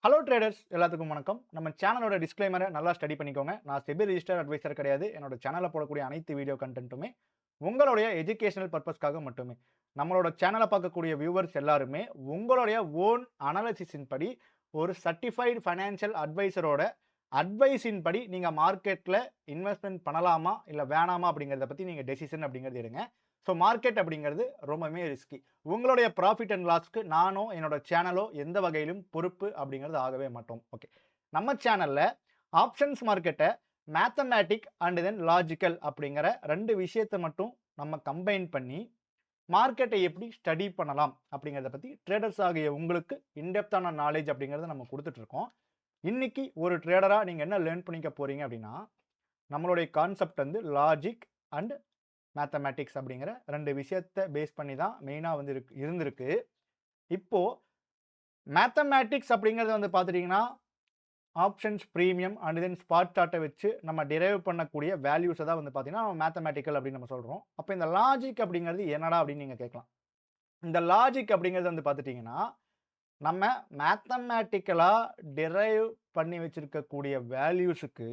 Hello traders எல்லாத்துக்கும் வணக்கம். நம்ம சேனலோட டிஸ்க்ளைமரை நல்லா ஸ்டடி பண்ணிக்கோங்க. நான் செபி ரிஜிஸ்டர்ட் அட்வைசர் கிடையாது. என்னோட சேனல்ல போடக்கூடிய அனைத்து வீடியோ கண்டென்ட்டுமே உங்களுடைய எஜுகேஷனல் பர்பஸ்க்காக மட்டுமே. நம்மளோட சேனலை பார்க்கக்கூடிய வியூவர்ஸ் எல்லாருமே உங்களுடைய ஓன் அனாலிசிஸின் படி ஒரு சர்டிஃபைடு ஃபைனான்சியல் அட்வைசரோட அட்வைஸின் படி நீங்க மார்க்கெட்ல இன்வெஸ்ட்மென்ட் பண்ணலாமா இல்ல வேணாமா அப்படிங்கிறத பத்தி நீங்க டெசிஷன் அப்படிங்கிறது எடுங்க. ஸோ மார்க்கெட் அப்படிங்கிறது ரொம்பவுமே ரிஸ்கி. உங்களுடைய ப்ராஃபிட் அண்ட் லாஸ்க்கு நானோ என்னோட சேனலோ எந்த வகையிலும் பொறுப்பு அப்படிங்கிறது ஆகவே மாட்டோம். ஓகே, நம்ம சேனல்ல ஆப்ஷன்ஸ் மார்க்கெட்டை மேத்தமேட்டிக் அண்ட் தென் லாஜிக்கல் அப்படிங்கிற ரெண்டு விஷயத்தை மட்டும் நம்ம கம்பைன் பண்ணி மார்க்கெட்டை எப்படி ஸ்டடி பண்ணலாம் அப்படிங்கிறத பற்றி ட்ரேடர்ஸ் ஆகிய உங்களுக்கு இன்டெப்தான நாலேஜ் அப்படிங்கிறத நம்ம கொடுத்துட்டு இருக்கோம். இன்னைக்கு ஒரு ட்ரேடராக நீங்கள் என்ன லேர்ன் பண்ணிக்க போறீங்க அப்படின்னா, நம்மளுடைய கான்செப்ட் வந்து லாஜிக் அண்ட் மேத்தமேட்டிக்ஸ் அப்படிங்கிற ரெண்டு விஷயத்தை பேஸ் பண்ணி தான் மெயினாக வந்து இருந்திருக்கு. இப்போ மேத்தமேட்டிக்ஸ் அப்படிங்கிறது வந்து பார்த்துட்டிங்கன்னா options premium and then spot சார்ட்டை வச்சு நம்ம டிரைவ் பண்ணக்கூடிய வேல்யூஸை தான் வந்து பார்த்தீங்கன்னா மேத்தமேட்டிக்கல் அப்படின்னு நம்ம சொல்கிறோம். அப்போ இந்த லாஜிக் அப்படிங்கிறது என்னடா அப்படின்னு நீங்கள் கேட்கலாம். இந்த லாஜிக் அப்படிங்கிறது வந்து பார்த்துட்டிங்கன்னா நம்ம மேத்தமேட்டிக்கலாக டிரைவ் பண்ணி வச்சிருக்கக்கூடிய வேல்யூஸுக்கு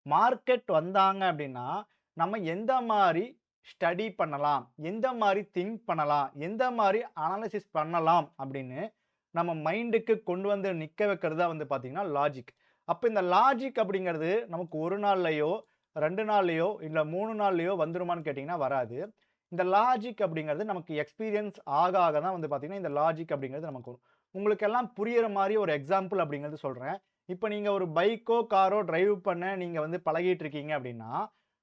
மார்க்கெட் வந்தாங்க அப்படின்னா நம்ம எந்த மாதிரி ஸ்டடி பண்ணலாம், எந்த மாதிரி திங்க் பண்ணலாம், எந்த மாதிரி அனாலிசிஸ் பண்ணலாம் அப்படின்னு நம்ம மைண்டுக்கு கொண்டு வந்து நிற்க வைக்கிறது வந்து பார்த்தீங்கன்னா லாஜிக். அப்போ இந்த லாஜிக் அப்படிங்கிறது நமக்கு ஒரு நாள்லையோ 2 நாள்லையோ இல்லை 3 நாள்லையோ வந்துருமான்னு கேட்டிங்கன்னா வராது. இந்த லாஜிக் அப்படிங்கிறது நமக்கு எக்ஸ்பீரியன்ஸ் ஆக ஆக தான் வந்து பார்த்தீங்கன்னா இந்த லாஜிக் அப்படிங்கிறது நமக்கு வரும். உங்களுக்கு எல்லாம் புரியிற மாதிரி ஒரு எக்ஸாம்பிள் அப்படிங்கிறது சொல்கிறேன். இப்போ நீங்கள் ஒரு பைக்கோ காரோ டிரைவ் பண்ண நீங்கள் வந்து பழகிட்டு இருக்கீங்க அப்படின்னா,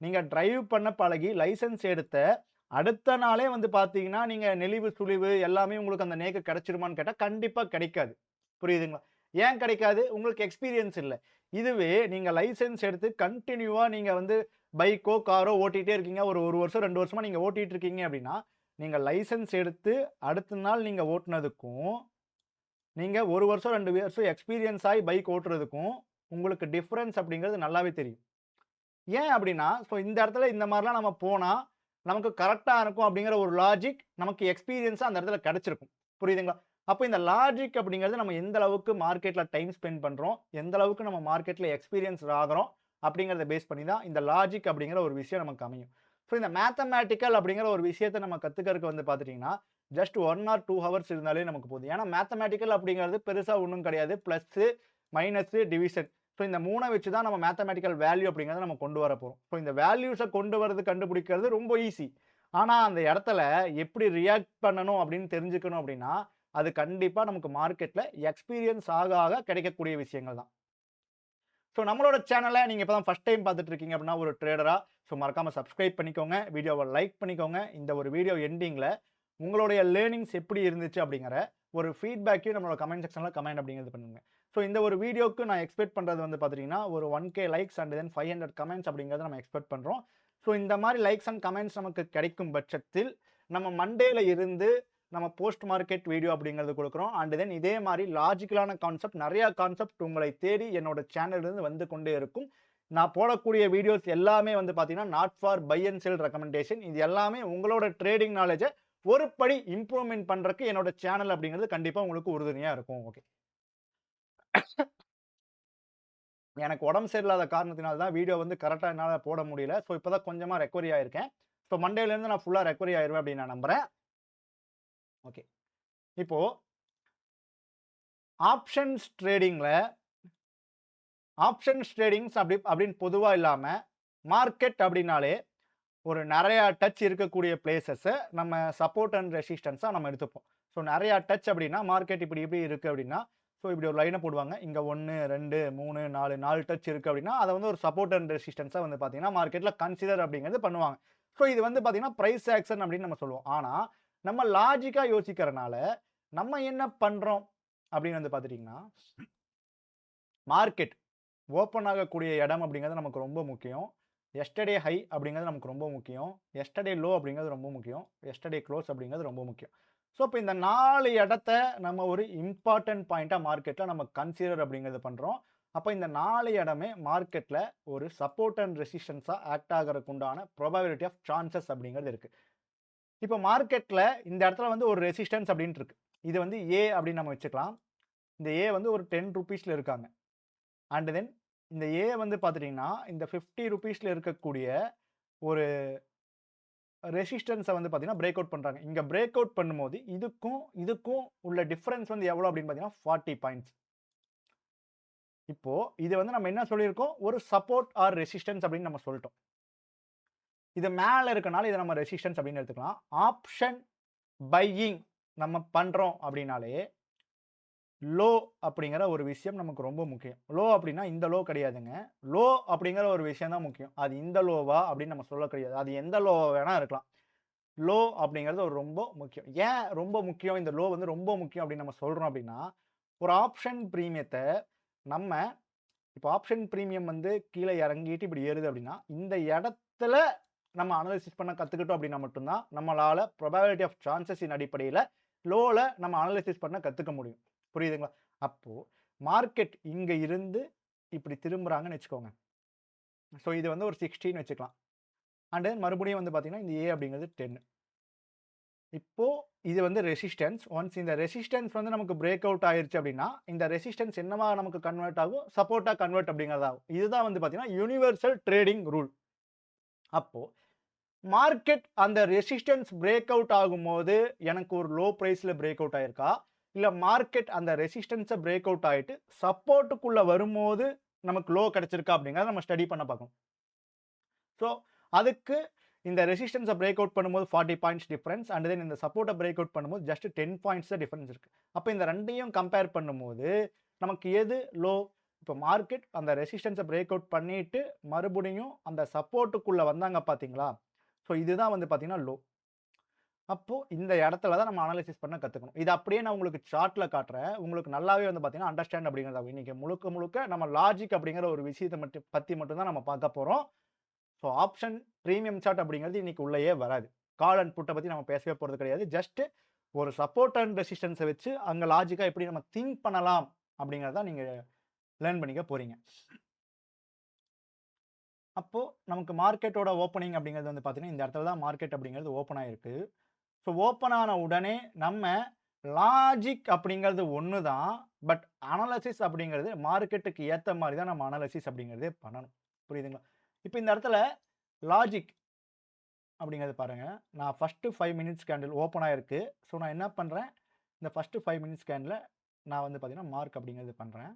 நீங்கள் டிரைவ் பண்ண பழகி லைசென்ஸ் எடுத்த அடுத்த நாளே வந்து பார்த்தீங்கன்னா, நீங்க நெளிவு சுளிவு எல்லாமே உங்களுக்கு அந்த நேக்கு கிடைச்சிருமான்னு கேட்டா, கண்டிப்பா கிடைக்காது. புரியுதுங்களா? ஏன் கிடைக்காது? உங்களுக்கு எக்ஸ்பீரியன்ஸ் இல்ல. இதுவே நீங்க லைசென்ஸ் எடுத்து கன்டினியூவா நீங்க வந்து பைக்கோ, காரோ ஓட்டிட்டே இருக்கீங்க. ஒரு 1 வருஷம், 2 வருஷமா நீங்க ஓட்டிட்டு இருக்கீங்க அப்படின்னா, நீங்க லைசென்ஸ் எடுத்து அடுத்த நாள் நீங்க ஓட்டுனதுக்கும், நீங்க 1 வருஷம், 2 வருஷம் எக்ஸ்பீரியன்ஸ் ஆயி பைக் ஓட்டுறதுக்கும், உங்களுக்கு டிஃபரன்ஸ் அப்படிங்கிறது நல்லாவே தெரியும். ஏன் அப்படின்னா, இந்த இடத்துல இந்த மாரிலாம் நம்ம போனா, நமக்கு கரெக்ட்டா இருக்கும் அப்படிங்கிற ஒரு லாஜிக் நமக்கு எக்ஸ்பீரியன்ஸா அந்த இடத்துல கிடைச்சிருக்கும். புரியுதுங்களா? அப்ப இந்த லாஜிக் அப்படிங்கிறது நம்ம எந்த அளவுக்கு மார்க்கெட்ல டைம் ஸ்பெண்ட் பண்றோம், எந்த அளவுக்கு நம்ம மார்க்கெட்ல எக்ஸ்பீரியன்ஸ்ட் ஆகுறோம் அப்படிங்கிறத பேஸ் பண்ணி தான் இந்த லாஜிக் அப்படிங்கிற ஒரு விஷயம் நமக்கு அமையும். இந்த மேத்தமேட்டிக்கல் அப்படிங்கிற ஒரு விஷயத்த நம்ம கத்துக்கிறதுக்கு வந்து பார்த்துட்டீங்கன்னா, ஜஸ்ட் 1 ஆர் 2 ஹவர்ஸ் இருந்தாலே நமக்கு போதும். ஏன்னா மேத்தமேட்டிக்கல் அப்படிங்கிறது பெருசா ஒண்ணும் கிடையாது. Plus, minus, division. இந்த 3 வச்சு தான் நம்ம மேத்தமேட்டிக்கல் வேல்யூ அப்படிங்கிறத நம்ம கொண்டு வர போறோம். இந்த வேல்யூஸ கொண்டு வரது கண்டுபிடிக்கிறது ரொம்ப ஈஸி. ஆனா அந்த இடத்துல எப்படி ரியாக்ட் பண்ணணும் அப்படின்னு தெரிஞ்சுக்கணும் அப்படின்னா, அது கண்டிப்பா நமக்கு மார்க்கெட்ல எக்ஸ்பீரியன்ஸ் ஆக ஆக கிடைக்கக்கூடிய விஷயங்கள் தான். நம்மளோட சேனல நீங்க இப்ப தான் ஃபர்ஸ்ட் டைம் பார்த்துட்டு இருக்கீங்க அப்படின்னா ஒரு ட்ரேடரா மறக்காம சப்ஸ்கிரைப் பண்ணிக்கோங்க. வீடியோவ லைக் பண்ணிக்கோங்க. இந்த ஒரு வீடியோ எண்டிங்ல உங்களுடைய லேர்னிங்ஸ் எப்படி இருந்துச்சு அப்படிங்கிற ஒரு ஃபீட்பேக்கையும் நம்மளோட கமெண்ட் செக்ஷன்ல கமெண்ட் அப்படிங்கிறது பண்ணுங்க. இந்த ஒரு வீடியோக்கு நான் எக்ஸ்பெக்ட் பண்றது வந்து பார்த்தீங்கன்னா, ஒரு 1K likes and then 500 comments அப்படிங்கிறத நம்ம எக்ஸ்பெக்ட் பண்றோம். இந்த மாரி லைக்ஸ் அண்ட் கமெண்ட்ஸ் நமக்கு கிடைக்கும் பட்சத்தில், நம்ம மண்டேல இருந்து நம்ம போஸ்ட் மார்க்கெட் வீடியோ அப்படிங்கிறது குடுக்குறோம். அண்ட் தென் இதே மாரி லாஜிக்கலான கான்செப்ட் நெறைய கான்செப்ட் உங்களை தேடி என்னோட சேனல்ல இருந்து வந்து கொண்டே இருக்கும். நான் போடக்கூடிய வீடியோஸ் எல்லாமே வந்து பார்த்தீங்கன்னா, not for buy and sell recommendation. இது எல்லாமே உங்களோட ட்ரேடிங் நாலேட்ஜ ஒரு படி இம்ப்ரூவ்மென்ட் பண்றதுக்கு என்னோட சேனல் அப்படிங்கிறது கண்டிப்பா உங்களுக்கு உறுதுணையா இருக்கும். ஓகே. எனக்கு உடம்பு சரியில்லாத காரணத்தினால தான் வீடியோ வந்து கரெக்ட்டா என்னால போட முடியல. இப்ப தான் கொஞ்சமா ரெக்கவரி ஆயிருக்கேன். மண்டேலருந்து நான் ஃபுல்லா ரெக்கவரி ஆயிருவேன் அப்படின்னு நான் நம்புறேன். ஓகே. இப்போ ஆப்ஷன்ஸ் ட்ரேடிங்ல ஆப்ஷன்ஸ் ட்ரேடிங்ஸ் அப்படின்னு பொதுவா இல்லாம, மார்க்கெட் அப்படின்னாலே ஒரு நெறைய டச் இருக்கக்கூடிய பிளேஸஸ நம்ம சப்போர்ட் அண்ட் ரெசிஸ்டன்ஸா நம்ம எடுத்துப்போம். நெறைய டச் அப்படின்னா, மார்க்கெட் இப்படி இப்படி இருக்கு அப்படின்னா, இப்படி ஒரு லைன போடுவாங்க. இங்க 1, 2, 3, 4 டச் இருக்கு அப்படின்னா, அத வந்து ஒரு சப்போர்ட் அண்ட் ரெசிஸ்டன்ஸா வந்து பார்த்தீங்கன்னா, மார்க்கெட்ல கன்சிடர் அப்படிங்கிறது பண்ணுவாங்க. இது வந்து பார்த்தீங்கன்னா, பிரைஸ் ஆக்ஷன் அப்படின்னு நம்ம சொல்லுவோம். ஆனா, நம்ம லாஜிக்கா யோசிக்கிறனால, நம்ம என்ன பண்றோம் அப்படின்னு வந்து பார்த்துட்டீங்கன்னா, மார்க்கெட் ஓப்பன் ஆகக்கூடிய இடம் அப்படிங்கிறது நமக்கு ரொம்ப முக்கியம். எஸ்டர்டே ஹை அப்படிங்கிறது நமக்கு ரொம்ப முக்கியம். எஸ்டர்டே லோ அப்படிங்கிறது ரொம்ப முக்கியம். எஸ்டர்டே க்ளோஸ் அப்படிங்கிறது ரொம்ப முக்கியம். இப்ப இந்த 4 இடத்த நம்ம ஒரு இம்பார்ட்டன்ட் பாயிண்ட்டா மார்க்கெட்ல நம்ம கன்சிடர் அப்படிங்கிறது பண்றோம். அப்ப இந்த 4 இடமே மார்க்கெட்ல ஒரு சப்போர்ட் அண்ட் ரெசிஸ்டன்ஸா ஆக்ட் ஆகறதுக்கு உண்டான ப்ராபபிலிட்டி ஆஃப் சான்சஸ் அப்படிங்கிறது இருக்கு. இப்ப மார்க்கெட்ல இந்த இடத்துல வந்து ஒரு ரெசிஸ்டன்ஸ் அப்படின்ட்டு இருக்கு. இது வந்து ஏ அப்படின்னு நம்ம வச்சுக்கலாம். இந்த ஏ வந்து ஒரு 10 ரூபீஸ்ல இருக்காங்க. அண்ட் தென் இந்த ஏ வந்து பார்த்துட்டீங்கன்னா, இந்த 50 ரூபீஸ்ல இருக்கக்கூடிய ஒரு ரெசிஸ்டன்ஸ வந்து பார்த்தீங்கன்னா, பிரேக் அவுட் பண்றாங்க. இங்க பிரேக் அவுட் பண்ணும்போது, இதுக்கும் உள்ள டிஃபரன்ஸ் வந்து எவ்வளோ அப்படின்னு பார்த்தீங்கன்னா, 40 பாயிண்ட்ஸ். இப்போ இது வந்து நம்ம என்ன சொல்லியிருக்கோம்? ஒரு சப்போர்ட் ஆர் ரெசிஸ்டன்ஸ் அப்படின்னு நம்ம சொல்ட்டோம். இது மேல இருக்கனால இத நம்ம ரெசிஸ்டன்ஸ் அப்படின்னு எடுத்துக்கலாம். ஆப்ஷன் பையிங் நம்ம பண்றோம் அப்படின்னாலே, லோ அப்படிங்கிற ஒரு விஷயம் நமக்கு ரொம்ப முக்கியம். லோ அப்படின்னா இந்த லோ கிடையாதுங்க. லோ அப்படிங்கிற ஒரு விஷயம் தான் முக்கியம். அது இந்த லோவா அப்படின்னு நம்ம சொல்ல கிடையாது. அது எந்த லோவா வேணா இருக்கலாம். லோ அப்படிங்கிறது ஒரு ரொம்ப முக்கியம். ஏன் ரொம்ப முக்கியம்? இந்த லோ வந்து ரொம்ப முக்கியம் அப்படின்னு நம்ம சொல்றோம் அப்படின்னா, ஒரு ஆப்ஷன் பிரீமியத்த நம்ம இப்போ ஆப்ஷன் பிரீமியம் வந்து கீழ இறங்கிட்டு இப்படி ஏறுது அப்படின்னா, இந்த இடத்துல நம்ம அனலைசிஸ் பண்ண கத்துக்கிட்டோம் அப்படின்னா மட்டும் தான், நம்மளால ப்ராபபிலிட்டி ஆஃப் சான்ஸஸின் அடிப்படையில லோல நம்ம அனலைசிஸ் பண்ண கத்துக்க முடியும். புரியுதுங்களா? அப்போ மார்க்கெட் இங்க இருந்து இப்படி திரும்புறாங்கன்னு வச்சுக்கோங்க. ஸோ இது வந்து ஒரு 16 வச்சுக்கலாம். அண்ட் தென் மறுபடியும் வந்து பார்த்தீங்கன்னா, இந்த ஏ அப்படிங்கிறது 10. இப்போ இது வந்து ரெசிஸ்டன்ஸ். ஒன்ஸ் இந்த ரெசிஸ்டன்ஸ் வந்து நமக்கு பிரேக் அவுட் ஆயிருச்சு அப்படின்னா, இந்த ரெசிஸ்டன்ஸ் என்னவா நமக்கு கன்வெர்ட் ஆகும்? சப்போர்ட்டா கன்வெர்ட் அப்படிங்கிறது ஆகும். இதுதான் வந்து பார்த்தீங்கன்னா, யுனிவர்சல் ட்ரேடிங் ரூல். அப்போ மார்க்கெட் அந்த ரெசிஸ்டன்ஸ் பிரேக் அவுட் ஆகும்போது, எனக்கு ஒரு லோ பிரைஸ்ல பிரேக் அவுட் ஆயிருக்கா? இல்ல மார்க்கெட் அந்த ரெசிஸ்டன்ஸ பிரேக் அவுட் ஆயிட்டு சப்போர்ட்டுக்குள்ள வரும்போது நமக்கு லோ கிடைச்சிருக்கா? அப்படிங்கிறத நம்ம ஸ்டடி பண்ண பார்க்கணும். ஸோ, அதுக்கு இந்த ரெசிஸ்டன்ஸ பிரேக் அவுட் பண்ணும்போது 40 பாயிண்ட்ஸ் டிஃபரன்ஸ் அண்ட் தென் இந்த சப்போர்ட்ட பிரேக் அவுட் பண்ணும்போது ஜஸ்ட் 10 பாயிண்ட்ஸ் தான் டிஃபரன்ஸ் இருக்கு. அப்ப இந்த 2யும் கம்பேர் பண்ணும்போது, நமக்கு எது லோ? இப்ப மார்க்கெட் அந்த ரெசிஸ்டன்ஸ பிரேக் அவுட் பண்ணிட்டு, மறுபடியும் அந்த சப்போர்ட்டுக்குள்ள வந்தாங்க பார்த்தீங்களா? ஸோ, இதுதான் வந்து பார்த்தீங்கன்னா லோ. அப்போ இந்த இடத்துல தான் நம்ம அனலைசிஸ் பண்ண கத்துக்கணும். இத அப்படியே நான் உங்களுக்கு சார்ட்ல காட்டுறேன். உங்களுக்கு நல்லாவே வந்து பார்த்தீங்கன்னா, அண்டர்ஸ்டாண்ட் அப்படிங்கிறது ஆகும். இன்னைக்கு முழுக்க முழுக்க நம்ம லாஜிக் அப்படிங்கிற ஒரு விஷயத்த பத்தி மட்டும் தான் நம்ம பார்க்க போறோம். ஸோ ஆப்ஷன் பிரீமியம் சார்ட் அப்படிங்கிறது இன்னைக்கு உள்ளேயே வராது. கால் அண்ட் புட்ட பத்தி நம்ம பேசவே போறது கிடையாது. ஜஸ்ட் ஒரு சப்போர்ட் அண்ட் ரெசிஸ்டன்ஸ வச்சு அங்க லாஜிக்கா எப்படி நம்ம திங்க் பண்ணலாம் அப்படிங்கிறத நீங்க லேர்ன் பண்ணிக்க போறீங்க. அப்போ நமக்கு மார்க்கெட்டோட ஓப்பனிங் அப்படிங்கிறது வந்து பார்த்தீங்கன்னா, இந்த இடத்துல தான் மார்க்கெட் அப்படிங்கிறது ஓப்பன் ஆயிருக்கு. ஸோ ஓப்பன் ஆன உடனே நம்ம லாஜிக் அப்படிங்கிறது ஒண்ணு தான். பட் அனலைசிஸ் அப்படிங்கிறது மார்க்கெட்டுக்கு ஏத்த மாரி தான் நம்ம அனலைசிஸ் அப்படிங்கிறதே பண்ணணும். புரியுதுங்களா? இப்ப இந்த இடத்துல லாஜிக் அப்படிங்கிறது பாருங்க. நான் ஃபர்ஸ்ட் 5 மினிட்ஸ் கேண்டில் ஓப்பன் ஆயிருக்கு. ஸோ நான் என்ன பண்றேன், இந்த ஃபர்ஸ்ட் 5 மினிட்ஸ் கேண்டில்ல நான் வந்து பார்த்தீங்கன்னா, மார்க் அப்படிங்கிறது பண்றேன்.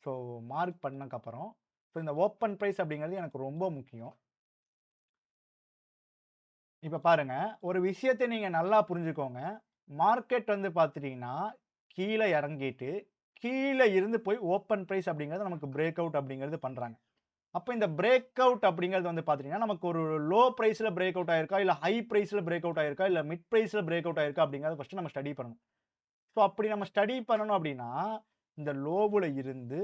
ஸோ மார்க் பண்ணதுக்கப்புறம், ஸோ இந்த ஓப்பன் பிரைஸ் அப்படிங்கிறது எனக்கு ரொம்ப முக்கியம். இப்ப பாருங்க, ஒரு விஷயத்த நீங்க நல்லா புரிஞ்சுக்கோங்க. மார்க்கெட் வந்து பார்த்துட்டீங்கன்னா, கீழ இறங்கிட்டு, கீழ இருந்து போய் ஓப்பன் பிரைஸ் அப்படிங்கிறது நமக்கு பிரேக் அவுட் அப்படிங்கிறது பண்றாங்க. அப்ப இந்த பிரேக் அவுட் அப்படிங்கிறது வந்து பார்த்துட்டீங்கன்னா, நமக்கு ஒரு லோ பிரைஸ்ல பிரேக் அவுட் ஆயிருக்கா? இல்ல ஹை பிரைஸ்ல பிரேக் அவுட் ஆயிருக்கா? இல்ல மிட் பிரைஸ்ல பிரேக் அவுட் ஆயிருக்கா? அப்படிங்கிறத ஃபர்ஸ்ட் நம்ம ஸ்டடி பண்ணணும். ஸோ அப்படி நம்ம ஸ்டடி பண்ணணும் அப்படின்னா, இந்த லோவுல இருந்து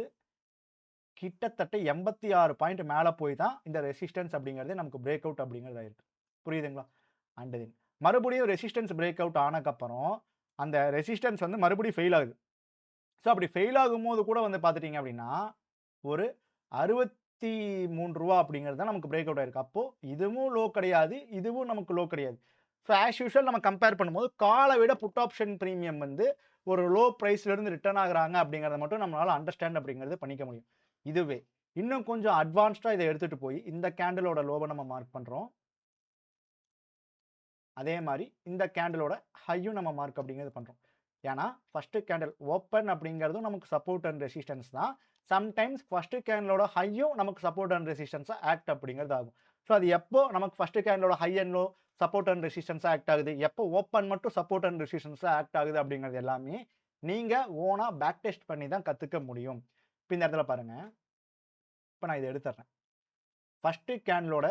கிட்டத்தட்ட 86 பாயிண்ட் மேல போய் தான் இந்த ரெசிஸ்டன்ஸ் அப்படிங்கிறதே நமக்கு பிரேக் அவுட் அப்படிங்கிறது ஆயிருக்கு. புரியுதுங்களா? அண்ட் தென் மறுபடியும் ரெசிஸ்டன்ஸ் பிரேக் அவுட் ஆனதுக்கப்புறம், அந்த ரெசிஸ்டன்ஸ் வந்து மறுபடியும் ஃபெயில் ஆகுது. ஸோ அப்படி ஃபெயில் ஆகும்போது கூட வந்து பார்த்துட்டீங்க அப்படின்னா, ஒரு ரூ. 63 அப்படிங்கிறது தான் நமக்கு பிரேக் அவுட் ஆயிருக்கு. அப்போ இதுவும் லோ கிடையாது, இதுவும் நமக்கு லோ கிடையாது. ஸோ ஆஸ் யூசுவல் நம்ம கம்பேர் பண்ணும்போது கால விட புட் ஆப்ஷன் பிரீமியம் வந்து ஒரு லோ பிரைஸ்ல இருந்து ரிட்டர்ன் ஆகுறாங்க அப்படிங்கிறத மட்டும் நம்மளால அண்டர்ஸ்டாண்ட் அப்படிங்கிறது பண்ணிக்க முடியும். இதுவே இன்னும் கொஞ்சம் அட்வான்ஸ்டா இத எடுத்துட்டு போய் இந்த கேண்டிலோட லோவ நம்ம மார்க் பண்றோம். அதே மாரி இந்த கேண்டிலோட ஹையும் நம்ம மார்க் அப்படிங்கிறது பண்றோம். ஏன்னா, ஃபர்ஸ்ட் கேண்டில் ஓப்பன் அப்படிங்கிறதும் நமக்கு சப்போர்ட் அண்ட் ரெசிஸ்டன்ஸ் தான். சம்டைம்ஸ் ஃபர்ஸ்ட் கேண்டிலோட ஹையும் நமக்கு சப்போர்ட் அண்ட் ரெசிஸ்டன்ஸா ஆக்ட் அப்படிங்கிறது ஆகும். ஸோ அது எப்போ நமக்கு ஃபர்ஸ்ட் கேண்டிலோட high and low support and ரெசிஸ்டன்ஸா ஆக்ட் ஆகுது, எப்போ ஓப்பன் மட்டும் சப்போர்ட் அண்ட் ரெசிஸ்டன்ஸா ஆக்ட் ஆகுது அப்படிங்கிறது எல்லாமே நீங்க ஓனா பேக் டெஸ்ட் பண்ணி தான் கத்துக்க முடியும். இப்ப இந்த இடத்துல பாருங்க. இப்ப நான் இத எடுத்துடுறேன். ஃபர்ஸ்ட் கேண்டிலோட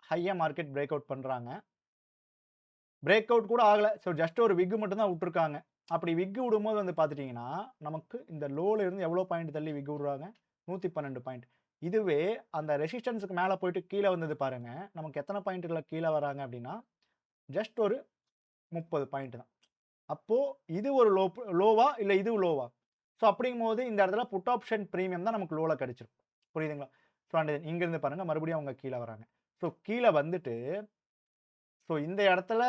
ஹைய மார்க்கெட் பிரேக் அவுட் பண்றாங்க. பிரேக் அவுட் கூட ஆகல. ஸோ ஜஸ்ட் ஒரு விக் மட்டும் தான் விட்டுருக்காங்க. அப்படி விக் விடும்போது வந்து பார்த்துட்டீங்கன்னா, நமக்கு இந்த லோல இருந்து எவ்வளோ பாயிண்ட் தள்ளி விக் விடுறாங்க? 112 பாயிண்ட். இதுவே அந்த ரெசிஸ்டன்ஸ்க்கு மேல போயிட்டு கீழ வந்தது பாருங்க. நமக்கு எத்தன பாயிண்ட்ல கீழ வராங்க அப்படின்னா, ஜஸ்ட் ஒரு 30 பாயிண்ட் தான். அப்போ இது ஒரு லோவா? இல்ல இது லோவா? ஸோ அப்படிங்கும்போது இந்த இடத்துல புட் ஆப்ஷன் பிரீமியம் தான் நமக்கு லோல கிடைச்சிருக்கும். புரியுதுங்களா? ஸோ அண்ட் இங்கிருந்து பாருங்க மறுபடியும் அவங்க கீழ வராங்க. ஸோ கீழ வந்துட்டு, ஸோ இந்த இடத்துல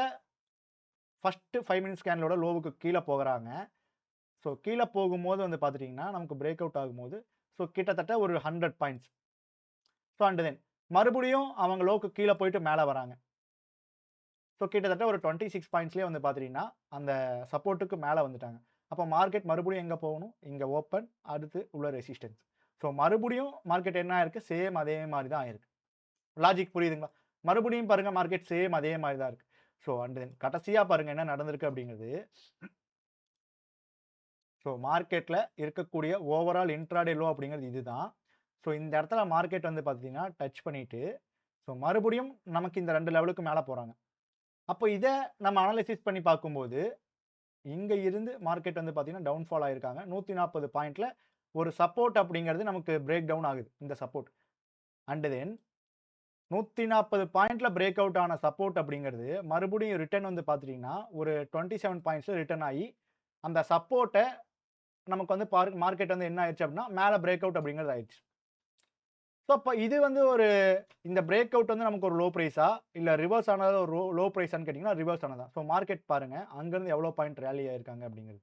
ஃபர்ஸ்ட் 5 மினிட்ஸ் கேண்டிலோட லோவுக்கு கீழ போகுறாங்க. ஸோ கீழே போகும்போது வந்து பார்த்துட்டிங்கன்னா நமக்கு பிரேக் அவுட் ஆகும்போது ஸோ கிட்டத்தட்ட ஒரு 100 பாயிண்ட்ஸ். ஸோ அண்ட் தென் மறுபடியும் அவங்க லோக்கு கீழே போயிட்டு மேலே வராங்க. ஸோ கிட்டத்தட்ட ஒரு 26 பாயிண்ட்ஸ்லேயே வந்து பார்த்துட்டிங்கன்னா அந்த சப்போர்ட்டுக்கு மேலே வந்துட்டாங்க. அப்போ மார்க்கெட் மறுபடியும் எங்கே போகணும், இங்கே ஓப்பன், அடுத்து உள்ள ரெசிஸ்டன்ஸ். ஸோ மறுபடியும் மார்க்கெட் என்ன ஆயிருக்கு, சேம் அதே மாதிரி தான் ஆயிருக்கு. லாஜிக் புரியுதுங்களா? மறுபடியும் பாருங்க மார்க்கெட் சேம் அதே மாதிரி தான் இருக்கு. ஸோ அண்ட் தென் கடைசியா பாருங்க என்ன நடந்திருக்கு அப்படிங்கிறது. ஸோ மார்க்கெட்ல இருக்கக்கூடிய ஓவரால் இன்ட்ராடே லோ அப்படிங்கிறது இதுதான். ஸோ இந்த இடத்துல மார்க்கெட் வந்து பார்த்தீங்கன்னா டச் பண்ணிட்டு ஸோ மறுபடியும் நமக்கு இந்த 2 லெவலுக்கு மேலே போறாங்க. அப்போ இதை நம்ம அனலைசிஸ் பண்ணி பார்க்கும்போது இங்க இருந்து மார்க்கெட் வந்து பார்த்தீங்கன்னா டவுன்ஃபால் ஆயிருக்காங்க. 140 பாயிண்ட்ல ஒரு சப்போர்ட் அப்படிங்கிறது நமக்கு பிரேக் டவுன் ஆகுது. இந்த சப்போர்ட் அண்ட் தென் 140 பாயிண்ட்ல பிரேக் அவுட் ஆன சப்போர்ட் அப்படிங்கிறது மறுபடியும் ரிட்டர்ன் வந்து பார்த்துட்டீங்கன்னா ஒரு 27 பாயிண்ட்ஸ்ல ரிட்டர்ன் ஆகி அந்த சப்போர்ட்டை நமக்கு வந்து மார்க்கெட் வந்து என்ன ஆயிடுச்சு அப்படின்னா மேலே பிரேக் அவுட் அப்படிங்கிறது ஆயிடுச்சு. ஸோ அப்போ இது வந்து ஒரு இந்த பிரேக் அவுட் வந்து நமக்கு ஒரு லோ ப்ரைஸா இல்லை ரிவர்ஸ் ஆனது ஒரு லோ ப்ரைஸான்னு கேட்டிங்கன்னா ரிவர்ஸ் ஆனதான். ஸோ மார்க்கெட் பாருங்க அங்கேருந்து எவ்வளோ பாயிண்ட் ரேலி ஆயிருக்காங்க அப்படிங்கிறது.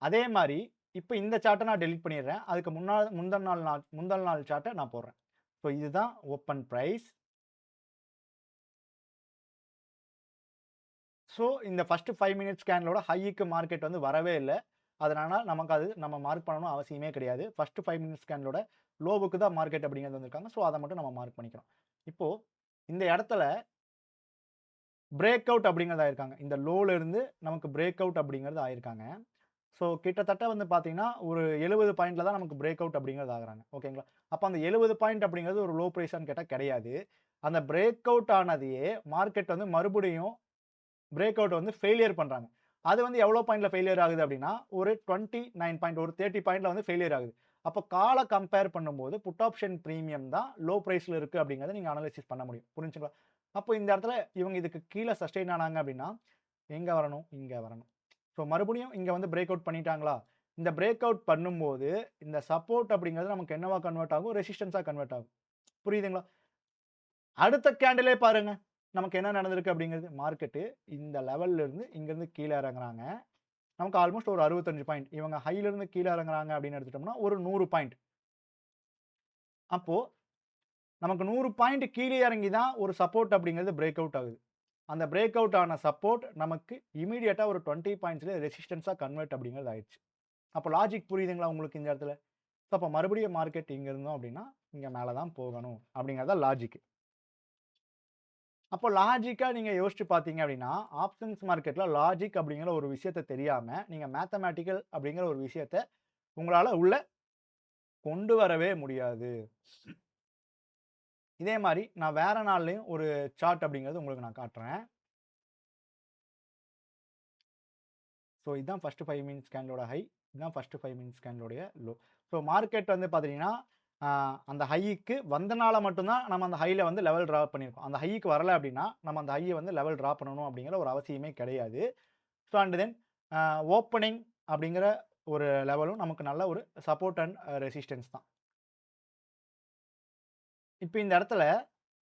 அதே மாதிரி இப்போ இந்த சார்ட்டை நான் டெலிட் பண்ணிடுறேன். அதுக்கு முந்தன நாள் சார்ட்டை நான் போடுறேன். ஸோ இதுதான் ஓப்பன் ப்ரைஸ். ஸோ இந்த ஃபர்ஸ்ட் 5 மினிட்ஸ் கேண்டலோட ஹைக்கு மார்க்கெட் வந்து வரவே இல்லை. அதனால நமக்கு அது நம்ம மார்க் பண்ணணும் அவசியமே கிடையாது. ஃபர்ஸ்ட் 5 மினிட்ஸ் கேண்டலோட லோவுக்கு தான் மார்க்கெட் அப்படிங்கிறது வந்திருக்காங்க. ஸோ அதை மட்டும் நம்ம மார்க் பண்ணிக்கிறோம். இப்போ இந்த இடத்துல பிரேக் அவுட் அப்படிங்கிறது ஆயிருக்காங்க. இந்த லோல இருந்து நமக்கு பிரேக் அவுட் அப்படிங்கிறது ஆயிருக்காங்க. ஸோ கிட்டத்தட்ட வந்து பார்த்தீங்கன்னா ஒரு 70 பாயிண்ட்ல தான் நமக்கு பிரேக் அவுட் அப்படிங்கிறது ஆகுறாங்க. ஓகேங்களா? அப்போ அந்த 70 பாயிண்ட் அப்படிங்கிறது ஒரு லோ ப்ரைஸான்னு கேட்டால் கிடையாது. அந்த பிரேக் அவுட் ஆனதையே மார்க்கெட் வந்து மறுபடியும் பிரேக் அவுட் வந்து ஃபெயிலியர் பண்றாங்க. அது வந்து எவ்வளோ பாயிண்ட்ல ஃபெயிலியர் ஆகுது அப்படின்னா, ஒரு 29 பாயிண்ட் ஒரு 30 பாயிண்ட்ல வந்து ஃபெயிலியர் ஆகுது. அப்போ கால கம்பேர் பண்ணும்போது புட் ஆப்ஷன் பிரீமியம் தான் லோ பிரைஸ்ல இருக்கு அப்படிங்கிறத நீங்க அனலைசிஸ் பண்ண முடியும். புரிஞ்சுங்களா? அப்போ இந்த இடத்துல இவங்க இதுக்கு கீழ சஸ்டெயின் ஆனாங்க அப்படின்னா, எங்க வரணும்? இங்க வரணும். ஸோ மறுபடியும் இங்க வந்து பிரேக் அவுட் பண்ணிட்டாங்களா? இந்த பிரேக் அவுட் பண்ணும்போது, இந்த சப்போர்ட் அப்படிங்கிறது நமக்கு என்னவா கன்வெர்ட் ஆகும்? ரெசிஸ்டன்ஸா கன்வெர்ட் ஆகும். புரியுதுங்களா? அடுத்த கேண்டிலே பாருங்க. நமக்கு என்ன நடந்திருக்கு அப்படிங்கிறது. மார்க்கெட்டு இந்த லெவல்ல இருந்து இங்கிருந்து கீழ இறங்குறாங்க. நமக்கு ஆல்மோஸ்ட் ஒரு 65 பாயிண்ட். இவங்க ஹைல இருந்து கீழ இறங்குறாங்க அப்படின்னு எடுத்துட்டோம்னா, ஒரு 100 பாயிண்ட். அப்போ நமக்கு 100 பாயிண்ட் கீழ இறங்கி தான் ஒரு சப்போர்ட் அப்படிங்கிறது பிரேக் அவுட் ஆகுது. அந்த பிரேக் அவுட் ஆன சப்போர்ட் நமக்கு இமிடியேட்டா ஒரு 20 பாயிண்ட்ஸ்ல ரெசிஸ்டன்ஸா கன்வெர்ட் அப்படிங்கிறது ஆயிடுச்சு. அப்போ லாஜிக் புரியுதுங்களா உங்களுக்கு இந்த இடத்துல? ஸோ அப்போ மறுபடியும் மார்க்கெட் இங்க இருந்தோம் அப்படின்னா, இங்க மேல தான் போகணும் அப்படிங்கிறது தான் லாஜிக். அப்போ லாஜிக்கா நீங்க யோசிச்சு பார்த்தீங்க அப்படின்னா, ஆப்ஷன்ஸ் மார்க்கெட்ல லாஜிக் அப்படிங்கிற ஒரு விஷயத்த தெரியாம, நீங்க மேத்தமேட்டிக்கல் அப்படிங்கிற ஒரு விஷயத்த உங்களால உள்ள கொண்டு வரவே முடியாது. இதே மாரி நான் வேற நாள்லயும் ஒரு சார்ட் அப்படிங்கிறது உங்களுக்கு நான் காட்டுறேன். ஸோ இதான் ஃபர்ஸ்ட் 5 மினிட்ஸ் கேண்டலோட ஹை. இதான் ஃபர்ஸ்ட் 5 மினிட்ஸ் கேண்டலோடைய லோ. ஸோ மார்க்கெட் வந்து பார்த்தீங்கன்னா, அந்த ஹைக்கு வந்தனால மட்டும் தான் நம்ம அந்த ஹைல வந்து லெவல் டிரா பண்ணியிருக்கோம். அந்த ஹைக்கு வரல அப்படின்னா, நம்ம அந்த ஹைய வந்து லெவல் டிரா பண்ணணும் அப்படிங்கிற ஒரு அவசியமே கிடையாது. ஸோ அண்ட் தென் ஓப்பனிங் அப்படிங்கிற ஒரு லெவலும் நமக்கு நல்ல ஒரு சப்போர்ட் அண்ட் ரெசிஸ்டன்ஸ் தான். இப்ப இந்த இடத்துல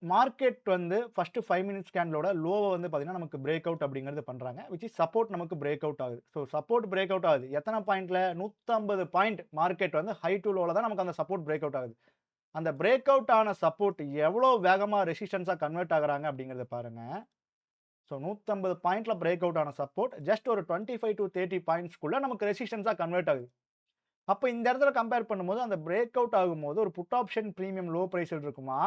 மார்க்கெட் வந்து ஃபர்ஸ்ட் 5 மினிட்ஸ் கேண்டலோட லோவ வந்து பார்த்தீங்கன்னா, நமக்கு பிரேக் அவுட் அப்படிங்கிறது பண்றாங்க. விச் இஸ் சப்போர்ட் நமக்கு பிரேக் அவுட் ஆகுது. ஸோ சப்போர்ட் பிரேக் அவுட் ஆகுது. எத்தன பாயிண்ட்ல 150 பாயிண்ட் மார்க்கெட் வந்து ஹை டூ லோல தான் நமக்கு அந்த சப்போர்ட் பிரேக் அவுட் ஆகுது. அந்த பிரேக் அவுட் ஆன சப்போர்ட் எவ்வளோ வேகமா ரெசிஸ்டன்ஸா கன்வெர்ட் ஆகுறாங்க அப்படிங்கிறத பாருங்க. ஸோ 150 பாயிண்ட்ல பிரேக் அவுட் ஆன சப்போர்ட் ஜஸ்ட் ஒரு 25 டூ 30 பாயிண்ட்ஸ்க்குள்ள நமக்கு ரெசிஸ்டன்ஸா கன்வெர்ட் ஆகுது. அப்ப இந்த இடத்துல கம்பேர் பண்ணும்போது அந்த பிரேக் அவுட் ஆகும்போது ஒரு புட் ஆப்ஷன் பிரீமியம் லோ பிரைஸ்ல இருக்குமா?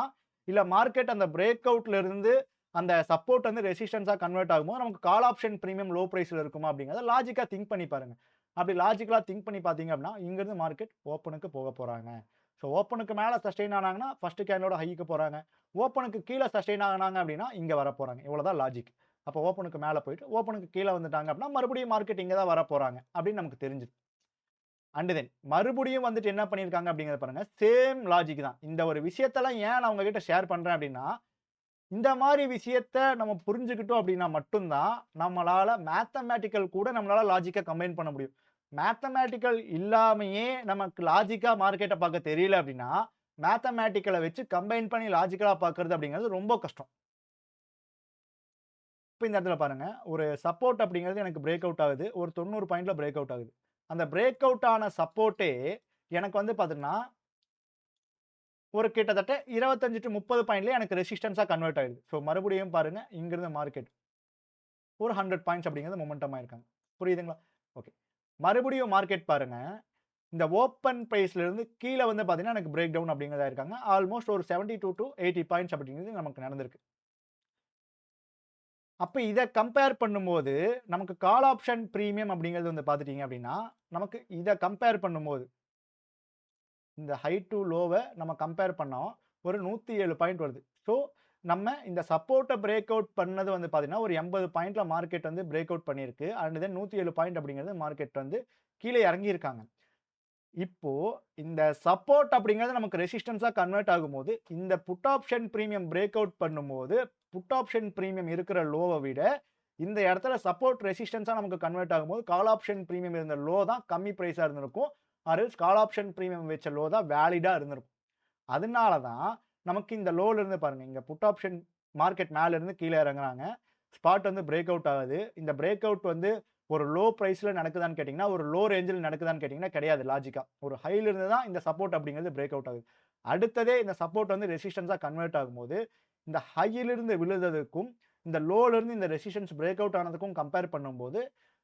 இல்ல மார்க்கெட் அந்த பிரேக் அவுட்ல இருந்து அந்த சப்போர்ட் வந்து ரெசிஸ்டன்ஸா கன்வெர்ட் ஆகும்போது நமக்கு கால் ஆப்ஷன் பிரீமியம் லோ பிரைஸ்ல இருக்குமா? அப்படிங்கிறத லாஜிக்கா திங்க் பண்ணி பாருங்க. அப்படி லாஜிக்கலா திங்க் பண்ணி பார்த்தீங்க அப்படின்னா, இங்கிருந்து மார்க்கெட் ஓப்பனுக்கு போக போறாங்க. ஸோ ஓப்பனுக்கு மேல சஸ்டெயின் ஆனாங்கன்னா, ஃபர்ஸ்ட் கேண்டலோட ஹைக்கு போறாங்க. ஓப்பனுக்கு கீழ சஸ்டெயின் ஆனாங்க அப்படின்னா, இங்க வரப்போறாங்க. இவ்வளவுதான் லாஜிக். அப்போ ஓப்பனுக்கு மேல போயிட்டு, ஓப்பனுக்கு கீழ வந்துட்டாங்க அப்படின்னா, மறுபடியும் மார்க்கெட் இங்க தான் வரப்போறாங்க அப்படின்னு நமக்கு தெரிஞ்சுது. அண்ட் தென் மறுபடியும் வந்துட்டு என்ன பண்ணியிருக்காங்க அப்படிங்கிறத பாருங்க. சேம் லாஜிக் தான். இந்த ஒரு விஷயத்தெல்லாம் ஏன் நான் உங்ககிட்ட ஷேர் பண்றேன் அப்படின்னா, இந்த மாரி விஷயத்த நம்ம புரிஞ்சுக்கிட்டோம் அப்படின்னா மட்டும் தான், நம்மளால மேத்தமேட்டிக்கல் கூட நம்மளால லாஜிக்கா கம்பைன் பண்ண முடியும். மேத்தமேட்டிக்கல் இல்லாமயே நமக்கு லாஜிக்கா மார்க்கெட்ட பார்க்க தெரியல அப்படின்னா, மேத்தமேட்டிக்கல வச்சு கம்பைன் பண்ணி லாஜிக்கலா பார்க்கிறது அப்படிங்கிறது ரொம்ப கஷ்டம். இப்ப இந்த இடத்துல பாருங்க, ஒரு சப்போர்ட் அப்படிங்கிறது எனக்கு பிரேக் அவுட் ஆகுது. ஒரு 90 பாயிண்ட்ல பிரேக் அவுட் ஆகுது. அந்த பிரேக் அவுட் ஆன சப்போர்ட்டே எனக்கு வந்து பார்த்தீங்கன்னா, ஒரு கிட்டத்தட்ட 25 டூ 30 பாயிண்ட்லயே எனக்கு ரெசிஸ்டன்ஸா கன்வெர்ட் ஆயிடுது. ஸோ மறுபடியும் பாருங்க, இங்கிருந்து மார்க்கெட் ஒரு 100 பாயிண்ட்ஸ் அப்படிங்கிறது மொமெண்டம் ஆயிருக்காங்க. புரியுதுங்களா? ஓகே. மறுபடியும் மார்க்கெட் பாருங்க, இந்த ஓப்பன் பிரைஸ்ல இருந்து கீழ வந்து பார்த்தீங்கன்னா, எனக்கு பிரேக் டவுன் அப்படிங்கிறது ஆயிருக்காங்க. ஆல்மோஸ்ட் ஒரு 72 டூ 80 பாயிண்ட்ஸ் அப்படிங்கிறது நமக்கு நடந்திருக்கு. அப்ப இத கம்பேர் பண்ணும்போது, நமக்கு கால் ஆப்ஷன் பிரீமியம் அப்படிங்கிறது வந்து பார்த்துட்டீங்க அப்படின்னா, நமக்கு இத கம்பேர் பண்ணும்போது, இந்த ஹை டூ லோவ நம்ம கம்பேர் பண்ணோம். ஒரு 107 பாயிண்ட் வருது. ஸோ, நம்ம இந்த சப்போர்ட்ட பிரேக் அவுட் பண்ணது வந்து பார்த்தீங்கன்னா, ஒரு 80 பாயிண்ட்ல மார்க்கெட் வந்து பிரேக் அவுட் பண்ணியிருக்கு. அண்ட் தென் 107 பாயிண்ட் அப்படிங்கிறது மார்க்கெட் வந்து கீழ இறங்கியிருக்காங்க. இப்போ இந்த சப்போர்ட் அப்படிங்கிறது நமக்கு ரெசிஸ்டன்ஸா கன்வெர்ட் ஆகும்போது, இந்த put option premium break out பண்ணும்போது, புட் ஆப்ஷன் பிரீமியம் இருக்கிற லோவ விட, இந்த இடத்துல சப்போர்ட் ரெசிஸ்டன்ஸா நமக்கு கன்வெர்ட் ஆகும்போது, கால் ஆப்ஷன் பிரீமியம் இருந்த லோ தான் கம்மி பிரைஸா இருந்திருக்கும். Or else call option premium வச்ச லோ தான் வேலிடா இருந்திருக்கும். அதனால தான் நமக்கு இந்த லோல இருந்து பாருங்க, இங்க புட் ஆப்ஷன் மார்க்கெட் மேல இருந்து கீழ இறங்குறாங்க. ஸ்பாட் வந்து பிரேக் அவுட் ஆகுது. இந்த பிரேக் அவுட் வந்து ஒரு லோ பிரைஸ்ல நடக்குதான்னு கேட்டீங்கன்னா, ஒரு லோ ரேஞ்சில நடக்குதான்னு கேட்டீங்கன்னா கிடையாது லாஜிக்கா. ஒரு ஹைல இருந்து தான் இந்த சப்போர்ட் அப்படிங்கிறது பிரேக் அவுட் ஆகுது. அடுத்ததே இந்த சப்போர்ட் வந்து ரெசிஸ்டன்ஸா கன்வெர்ட் ஆகும்போது, இந்த ஹையிலிருந்து விழுந்ததுக்கும், இந்த லோல இருந்து இந்த ரெசிஸ்டன்ஸ் பிரேக் அவுட் ஆனதுக்கும் கம்பேர் பண்ணும்போது,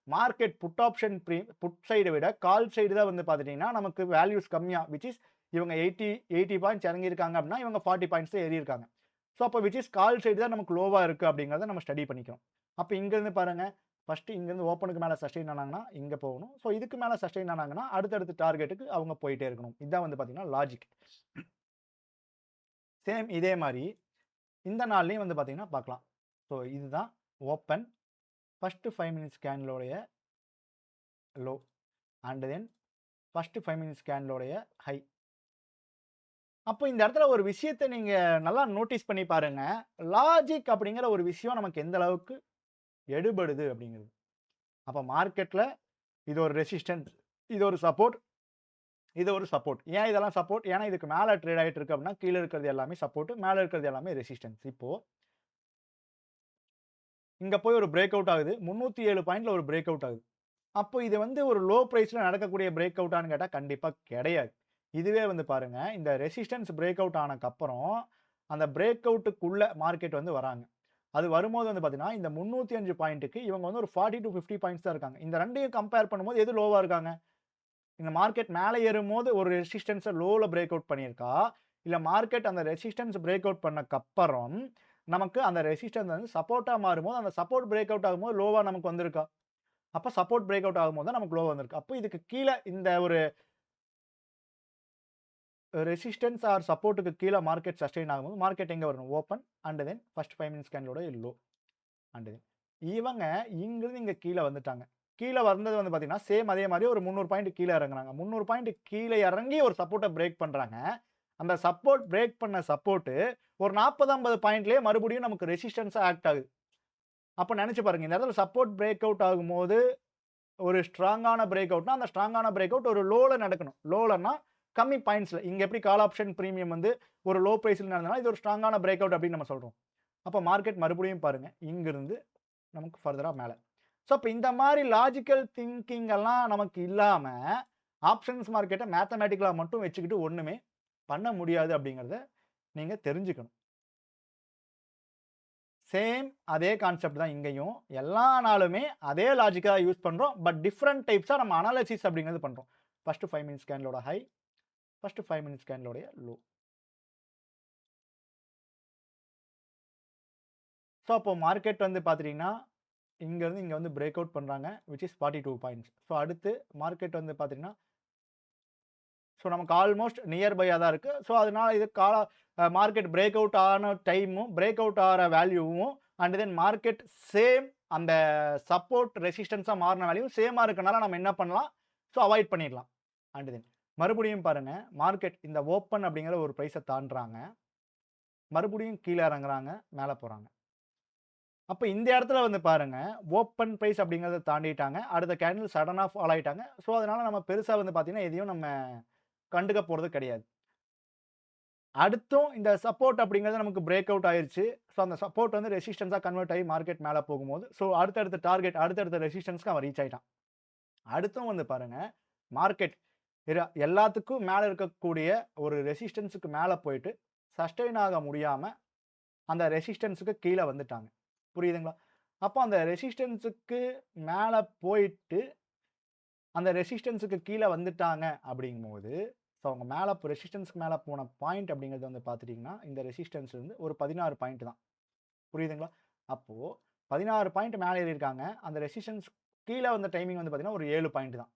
மார்க்கெட் புட் ஆப்ஷன் புட் சைட விட கால் சைடு தான் வந்து பார்த்துட்டீங்கன்னா, நமக்கு வேல்யூஸ் கம்மியா விச் இஸ் இவங்க 80 பாயிண்ட்ஸ் இறங்கியிருக்காங்க அப்படின்னா, இவங்க 40 பாயிண்ட்ஸ் தான் ஏறியிருக்காங்க. ஸோ, அப்ப விச் இஸ் கால் சைடு தான் நமக்கு லோவா இருக்கு அப்படிங்கிறத நம்ம ஸ்டடி பண்ணிக்கிறோம். அப்ப இங்கிருந்து பாருங்க, ஃபர்ஸ்ட் இங்கிருந்து ஓப்பனுக்கு மேல சஸ்டெயின் ஆனாங்கன்னா, இங்க போகணும். ஸோ, இதுக்கு மேல சஸ்டெயின் ஆனாங்கன்னா, அடுத்தடுத்த டார்கெட்டுக்கு அவங்க போயிட்டே இருக்கணும். இதான் வந்து பார்த்தீங்கன்னா லாஜிக். சேம் இதே மாரி இந்த நாள்லயும் வந்து பார்த்தீங்கன்னா பார்க்கலாம். ஸோ, இதுதான் ஓப்பன். ஃபர்ஸ்ட் 5 மினிட்ஸ் கேன்லோடைய low and then first 5 minutes கேன்லோடைய ஹை. அப்போ இந்த இடத்துல ஒரு விஷயத்த நீங்க நல்லா நோட்டீஸ் பண்ணி பாருங்க. லாஜிக் அப்படிங்கிற ஒரு விஷயம் நமக்கு எந்த அளவுக்கு எடுபடுது அப்படிங்கிறது. அப்ப மார்க்கெட்ல இது ஒரு ரெசிஸ்டன்ஸ், இது ஒரு சப்போர்ட், இது ஒரு சப்போர்ட். ஏன் இதெல்லாம் சப்போர்ட்? ஏன்னா இதுக்கு மேல ட்ரேட் ஆயிட்டு இருக்கு அப்படின்னா, கீழ இருக்கிறது எல்லாமே சப்போர்ட், மேல இருக்கிறது எல்லாமே ரெசிஸ்டன்ஸ். இப்போ இங்க போய் ஒரு பிரேக் அவுட் ஆகுது. 307 பாயிண்ட்ல ஒரு பிரேக் அவுட் ஆகுது. அப்போ இது வந்து ஒரு லோ பிரைஸ்ல நடக்கக்கூடிய பிரேக் அவுட்டான்னு கேட்டா கண்டிப்பா கிடையாது. இதுவே வந்து பாருங்க, இந்த ரெசிஸ்டன்ஸ் பிரேக் அவுட் ஆனக்கப்புறம், அந்த பிரேக் அவுட்டுக்குள்ள மார்க்கெட் வந்து வராங்க. அது வரும்போது வந்து பார்த்தீங்கன்னா, இந்த 305 பாயிண்ட்க்கு இவங்க வந்து ஒரு 40 டூ 50 பாயிண்ட்ஸ் தான் இருக்காங்க. இந்த 2யும் கம்பேர் பண்ணும்போது எது லோவா இருக்காங்க? இந்த மார்க்கெட் மேல ஏறும்போது ஒரு ரெசிஸ்டன்ஸ லோல பிரேக் அவுட் பண்ணியிருக்கா? இல்ல மார்க்கெட் அந்த ரெசிஸ்டன்ஸ் பிரேக் அவுட் பண்ணக்கப்புறம், நமக்கு அந்த ரெசிஸ்டன்ஸ் வந்து சப்போர்ட்டா மாறும்போது, அந்த சப்போர்ட் பிரேக் அவுட் ஆகும்போது லோவா நமக்கு வந்திருக்கா? அப்ப சப்போர்ட் பிரேக் அவுட் ஆகும்போது தான் நமக்கு லோ வந்திருக்கு. அப்ப இதுக்கு கீழ இந்த ஒரு ரெசிஸ்டன்ஸ் ஆர் சப்போர்ட்க்கு கீழ மார்க்கெட் சஸ்டெயின் ஆகும்போது, மார்க்கெட் எங்க வரணும்? Open and then first 5 minutes கேண்டிலோட லோ அண்ட் தென் இவங்க இங்கிருந்து இங்க கீழ வந்துட்டாங்க. கீழ வந்தது வந்து பார்த்தீங்கன்னா, சேம் அதே மாரி ஒரு 300 பாயிண்ட் கீழ இறங்குறாங்க. 300 பாயிண்ட் கீழ இறங்கி ஒரு சப்போர்ட்ட பிரேக் பண்றாங்க. அந்த சப்போர்ட் பிரேக் பண்ண சப்போர்ட் ஒரு 40, 50 பாயிண்ட்லயே மறுபடியும் நமக்கு ரெசிஸ்டன்ஸா ஆக்ட் ஆகுது. அப்ப நெனச்சு பாருங்க. இந்த இடத்துல சப்போர்ட் பிரேக் அவுட் ஆகும்போது ஒரு ஸ்ட்ராங்கான பிரேக் அவுட்னா, அந்த ஸ்ட்ராங்கான பிரேக் அவுட் ஒரு லோல நடக்கணும். லோலன்னா கம்மி பாயிண்ட்ஸ்ல. இங்க எப்படி கால் ஆப்ஷன் பிரீமியம் வந்து ஒரு லோ பிரைஸ்ல நடந்ததுனா, இது ஒரு ஸ்ட்ராங்கான பிரேக் அவுட் அப்படின்னு நம்ம சொல்றோம். அப்ப மார்க்கெட் மறுபடியும் பாருங்க, இங்கிருந்து நமக்கு ஃபர்தரா மேல. ஸோ, அப்ப இந்த மாரி லாஜிக்கல் திங்கிங் எல்லாம் நமக்கு இல்லாம, ஆப்ஷன்ஸ் மார்க்கெட்ட மேத்தமேட்டிக்கலா மட்டும் வச்சுக்கிட்டு ஒண்ணுமே பண்ண முடியாது அப்படிங்கிறத நீங்க தெரிஞ்சுக்கணும். சேம் அதே கான்செப்ட் தான் இங்கேயும். எல்லா நாளுமே அதே லாஜிக்கா யூஸ் பண்றோம். பட் டிஃபரண்ட் டைப்ஸா நம்ம அனாலிசிஸ் அப்படிங்கிறது பண்றோம். ஃபர்ஸ்ட் 5 மினிட்ஸ் கேண்டிலோட ஹை, ஃபர்ஸ்ட் 5 மினிட்ஸ் கேண்டிலோடைய லோ. ஸோ, அப்போ மார்க்கெட் வந்து பார்த்துட்டீங்கன்னா, இங்கருந்து இங்க வந்து பிரேக் அவுட் பண்றாங்க. Which is 42 points. ஸோ, அடுத்து மார்க்கெட் வந்து பார்த்தீங்கன்னா, ஸோ நமக்கு ஆல்மோஸ்ட் நியர் பையா தான் இருக்கு. ஸோ, அதனால இது மார்க்கெட் பிரேக் அவுட் ஆன டைமும், பிரேக் அவுட் ஆற வேல்யூவும் அண்ட் தென் மார்க்கெட் சேம் அந்த சப்போர்ட் ரெசிஸ்டன்ஸா மாறுன வேல்யூ சேமா இருக்கனால நம்ம என்ன பண்ணலாம்? ஸோ, அவாய்ட் பண்ணிடலாம். அண்ட் தென் மறுபடியும் பாருங்க, மார்க்கெட் இந்த ஓப்பன் அப்படிங்கிற ஒரு பிரைஸ தாண்டுறாங்க. மறுபடியும் கீழ இறங்குறாங்க, மேல போறாங்க. அப்ப இந்த இடத்துல வந்து பாருங்க, ஓப்பன் பிரைஸ் அப்படிங்கிறத தாண்டிட்டாங்க. அடுத்த கேண்டில் சடனா ஃபால் ஆயிட்டாங்க. ஸோ, அதனால நம்ம பெருசா வந்து பார்த்தீங்கன்னா, எதையும் நம்ம கண்டுக்க போறது கிடையாது. அடுத்தும் இந்த சப்போர்ட் அப்படிங்கிறது நமக்கு பிரேக் அவுட் ஆயிருச்சு. ஸோ அந்த சப்போர்ட் வந்து ரெசிஸ்டன்ஸா கன்வெர்ட் ஆகி மார்க்கெட் மேல போகும்போது, ஸோ அடுத்தடுத்த டார்கெட், அடுத்தடுத்த ரெசிஸ்டன்ஸ்க்கு அவன் ரீச் ஆயிட்டான். அடுத்தும் வந்து பாருங்க, மார்க்கெட் எல்லாத்துக்கும் மேல இருக்கக்கூடிய ஒரு ரெசிஸ்டன்ஸ்க்கு மேல போயிட்டு, சஸ்டெயின் ஆக முடியாம, அந்த ரெசிஸ்டன்ஸ்க்கு கீழ வந்துட்டாங்க. புரியுதுங்களா? அப்போ அந்த ரெசிஸ்டன்ஸ்க்கு மேல போயிட்டு, அந்த ரெசிஸ்டன்ஸ்க்கு கீழ வந்துட்டாங்க அப்படிங்கும்போது, ஸோ அவங்க மேல ரெசிஸ்டன்ஸ்க்கு மேல போன பாயிண்ட் அப்படிங்கிறது வந்து பார்த்துட்டீங்கன்னா, இந்த ரெசிஸ்டன்ஸ்ல இருந்து ஒரு 16 பாயிண்ட் தான். புரியுதுங்களா? அப்போ 16 பாயிண்ட் மேல ஏறியிருக்காங்க. அந்த ரெசிஸ்டன்ஸ் கீழ வந்த டைமிங் வந்து பார்த்தீங்கன்னா, ஒரு 7 பாயிண்ட் தான்.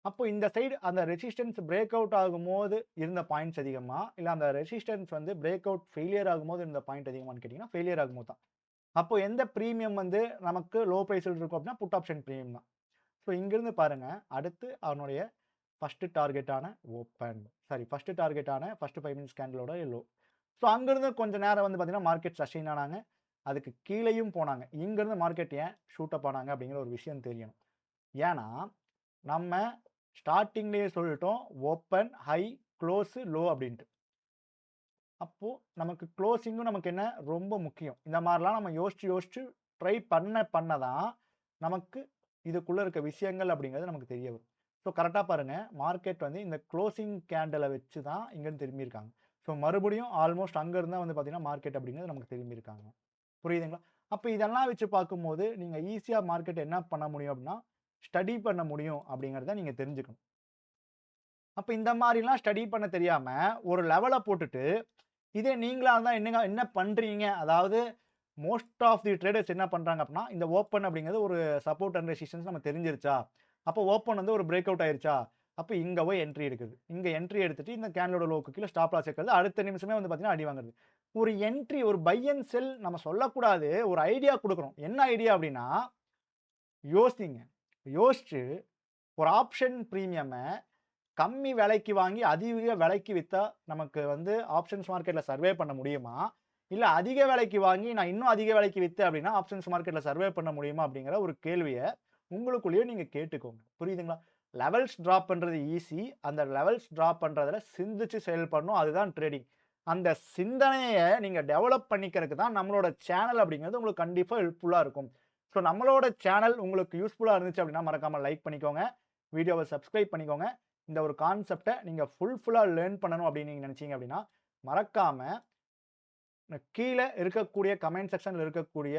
அப்போ இந்த சைடு அந்த ரெசிஸ்டன்ஸ் பிரேக் அவுட் ஆகும்போது இருந்த பாயிண்ட்ஸ் அதிகமா, இல்ல அந்த ரெசிஸ்டன்ஸ் வந்து பிரேக் அவுட் ஃபெயிலியர் ஆகும்போது இருந்த பாயிண்ட் அதிகமான்னு கேட்டீங்கன்னா, ஃபெயிலியர் ஆகும்போது தான். அப்போ எந்த பிரீமியம் வந்து நமக்கு லோ பிரைஸ்ல இருக்கும் அப்படின்னா, புட் ஆப்ஷன் பிரீமியம் தான். ஸோ இங்கிருந்து பாருங்க, அடுத்து அவனுடைய ஃபர்ஸ்ட் டார்கெட்டான ஓப்பன். ஃபர்ஸ்ட் டார்கெட்டான ஃபர்ஸ்ட் 5 மினிட்ஸ் கேண்டிலோட லோ. ஸோ அங்கிருந்து கொஞ்ச நேரம் வந்து பார்த்தீங்கன்னா, மார்க்கெட் சஸ்டெயின் ஆனாங்க. அதுக்கு கீழயும் போனாங்க. இங்கிருந்து மார்க்கெட் ஏன் ஷூட் அப் ஆனாங்க அப்படிங்கிற ஒரு விஷயம் தெரியணும். ஏன்னா, நம்ம ஸ்டார்ட்டிங்லயே சொல்லிட்டோம். ஓப்பன், ஹை, குளோஸ், லோ அப்படின்ட்டு. அப்போ நமக்கு குளோசிங்கும் நமக்கு என்ன ரொம்ப முக்கியம். இந்த மாரிலாம் நம்ம யோசிச்சு ட்ரை பண்ண தான், நமக்கு இதுக்குள்ள இருக்க விஷயங்கள் அப்படிங்கிறது நமக்கு தெரிய வரும். ஸோ கரெக்ட்டா பாருங்க, மார்க்கெட் வந்து இந்த குளோசிங் கேண்டில வச்சு தான் இங்கருந்து திரும்பியிருக்காங்க. ஸோ மறுபடியும் ஆல்மோஸ்ட் அங்க இருந்து தான் வந்து பார்த்தீங்கன்னா, மார்க்கெட் அப்படிங்கிறது நமக்கு திரும்பியிருக்காங்க. புரியுதுங்களா? அப்ப இதெல்லாம் வச்சு பார்க்கும்போது, நீங்க ஈஸியா மார்க்கெட் என்ன பண்ண முடியும் அப்படின்னா, ஸ்டடி பண்ண முடியும் அப்படிங்கிறத நீங்க தெரிஞ்சுக்கணும். அப்ப இந்த மாரிலாம் ஸ்டடி பண்ண தெரியாம, ஒரு லெவல போட்டுட்டு, இதே நீங்களா இருந்தா என்னங்க என்ன பண்றீங்க? அதாவது மோஸ்ட் ஆஃப் தி ட்ரேடர்ஸ் என்ன பண்றாங்க அப்டின்னா, இந்த ஓப்பன் அப்படிங்கிறது ஒரு சப்போர்ட் அண்ட் ரெசிஸ்டன்ஸ் நம்ம தெரிஞ்சிருச்சா? அப்போ ஓப்பன் வந்து ஒரு பிரேக் அவுட் ஆயிருச்சா? அப்ப இங்க போய் என்ட்ரி எடுக்குது. இங்க என்ட்ரி எடுத்துட்டு இந்த கேண்டலோட லோக்கு கீழ ஸ்டாப் லாஸ் வைக்கிறது. அடுத்த நிமிஷமே வந்து பார்த்தீங்கன்னா, அடி வாங்குறது. ஒரு என்ட்ரி, ஒரு பை அண்ட் செல் நம்ம சொல்லக்கூடாது. ஒரு ஐடியா குடுக்குறோம். என்ன ஐடியா அப்டின்னா, யோசிங்க. யோசிச்சு ஒரு ஆப்ஷன் பிரீமியம கம்மி விலைக்கு வாங்கி அதிக விலைக்கு வித்தா நமக்கு வந்து ஆப்ஷன்ஸ் மார்க்கெட்ல சர்வே பண்ண முடியுமா? இல்ல அதிக விலைக்கு வாங்கி நான் இன்னும் அதிக விலைக்கு வித்தேன் அப்டின்னா, ஆப்ஷன்ஸ் மார்க்கெட்ல சர்வே பண்ண முடியுமா? அப்படிங்கிற ஒரு கேள்விய உங்களுக்குள்ளேயே நீங்க கேட்டுக்கோங்க. புரியுதுங்களா? லெவல்ஸ் டிராப் பண்றது ஈஸி. அந்த லெவல்ஸ் டிராப் பண்றதுல சிந்திச்சு செயல்படணும். அதுதான் ட்ரேடிங். அந்த சிந்தனைய நீங்க டெவலப் பண்ணிக்கிறதுக்கு தான் நம்மளோட சேனல் அப்படிங்கிறது உங்களுக்கு கண்டிப்பா ஹெல்ப்ஃபுல்லா இருக்கும். ஸோ நம்மளோட சேனல் உங்களுக்கு யூஸ்ஃபுல்லா இருந்துச்சு அப்படின்னா, மறக்காம லைக் பண்ணிக்கோங்க. வீடியோவ சப்ஸ்கிரைப் பண்ணிக்கோங்க. இந்த ஒரு கான்செப்ட்ட நீங்க ஃபுல்லா லேர்ன் பண்ணணும் அப்படின்னு நீங்க நினைச்சீங்க அப்படின்னா, மறக்காம கீழ இருக்கக்கூடிய கமெண்ட் செக்ஷன்ல இருக்கக்கூடிய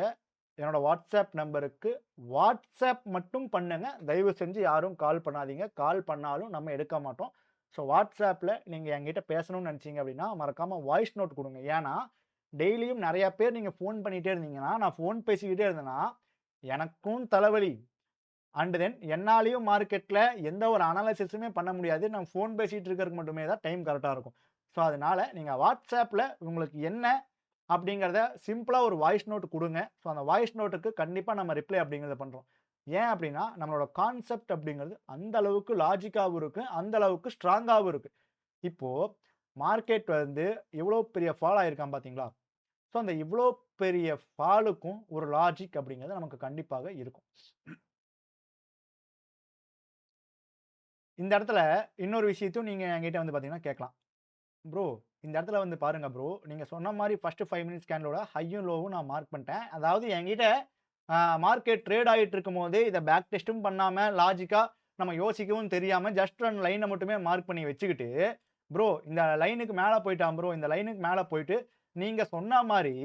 என்னோட வாட்ஸ்அப் நம்பருக்கு வாட்ஸ்அப் மட்டும் பண்ணுங்க. தயவு செஞ்சு யாரும் கால் பண்ணாதீங்க. கால் பண்ணாலும் நம்ம எடுக்க மாட்டோம். ஸோ வாட்ஸ்அப்ல நீங்க என்கிட்ட பேசணும்னு நினைச்சீங்க அப்படின்னா, மறக்காம வாய்ஸ் நோட் குடுங்க. ஏன்னா, டெய்லியும் நெறைய பேர் நீங்க ஃபோன் பண்ணிட்டே இருந்தீங்கன்னா, நான் ஃபோன் பேசிக்கிட்டே இருந்தேன்னா, எனக்கும் தலைவலி. அண்ட் தென் என்னாலயும் மார்க்கெட்ல எந்த ஒரு அனாலிசிஸுமே பண்ண முடியாது. நான் ஃபோன் பேசிட்டு இருக்கறதுக்கு மட்டுமே தான் டைம் கரெக்ட்டா இருக்கும். ஸோ அதனால நீங்க WhatsAppல உங்களுக்கு என்ன அப்படிங்கிறத சிம்பிளா ஒரு வாய்ஸ் நோட் குடுங்க. ஸோ அந்த வாய்ஸ் நோட்டுக்கு கண்டிப்பா நம்ம ரிப்ளை அப்படிங்கிறத பண்றோம். ஏன் அப்படின்னா, நம்மளோட கான்செப்ட் அப்படிங்கிறது அந்த அளவுக்கு லாஜிக்காவும் இருக்கு. அந்த அளவுக்கு ஸ்ட்ராங்காவும் இருக்கு. இப்போ மார்க்கெட் வந்து இவ்வளோ பெரிய ஃபால் ஆயிருக்கான் பார்த்தீங்களா? ஸோ அந்த இவ்வளோ பெரிய ஃபாலுக்கும் ஒரு லாஜிக் அப்படிங்கிறது நமக்கு கண்டிப்பாக இருக்கும். இந்த இடத்துல இன்னொரு விஷயத்தையும் நீங்க என்கிட்ட வந்து பார்த்தீங்கன்னா கேட்கலாம். ப்ரோ, இந்த இடத்துல வந்து பாருங்க ப்ரோ, நீங்க சொன்ன மாரி ஃபர்ஸ்ட் 5 மினிட்ஸ் கேண்டலோட ஹையும், லோவும் நான் மார்க் பண்ணிட்டேன். அதாவது என்கிட்ட மார்க்கெட் ட்ரேட் ஆயிட்டு இருக்கும்போதே இத பேக் டெஸ்ட்டும் பண்ணாம, லாஜிக்கா நம்ம யோசிக்கவும் தெரியாம ஜஸ்ட் அந்த லைன மட்டுமே மார்க் பண்ணி வச்சுக்கிட்டு, ப்ரோ இந்த லைனுக்கு மேல போய்ட்டான் ப்ரோ, இந்த லைனுக்கு மேல போயிட்டு, நீங்க சொன்ன மாரி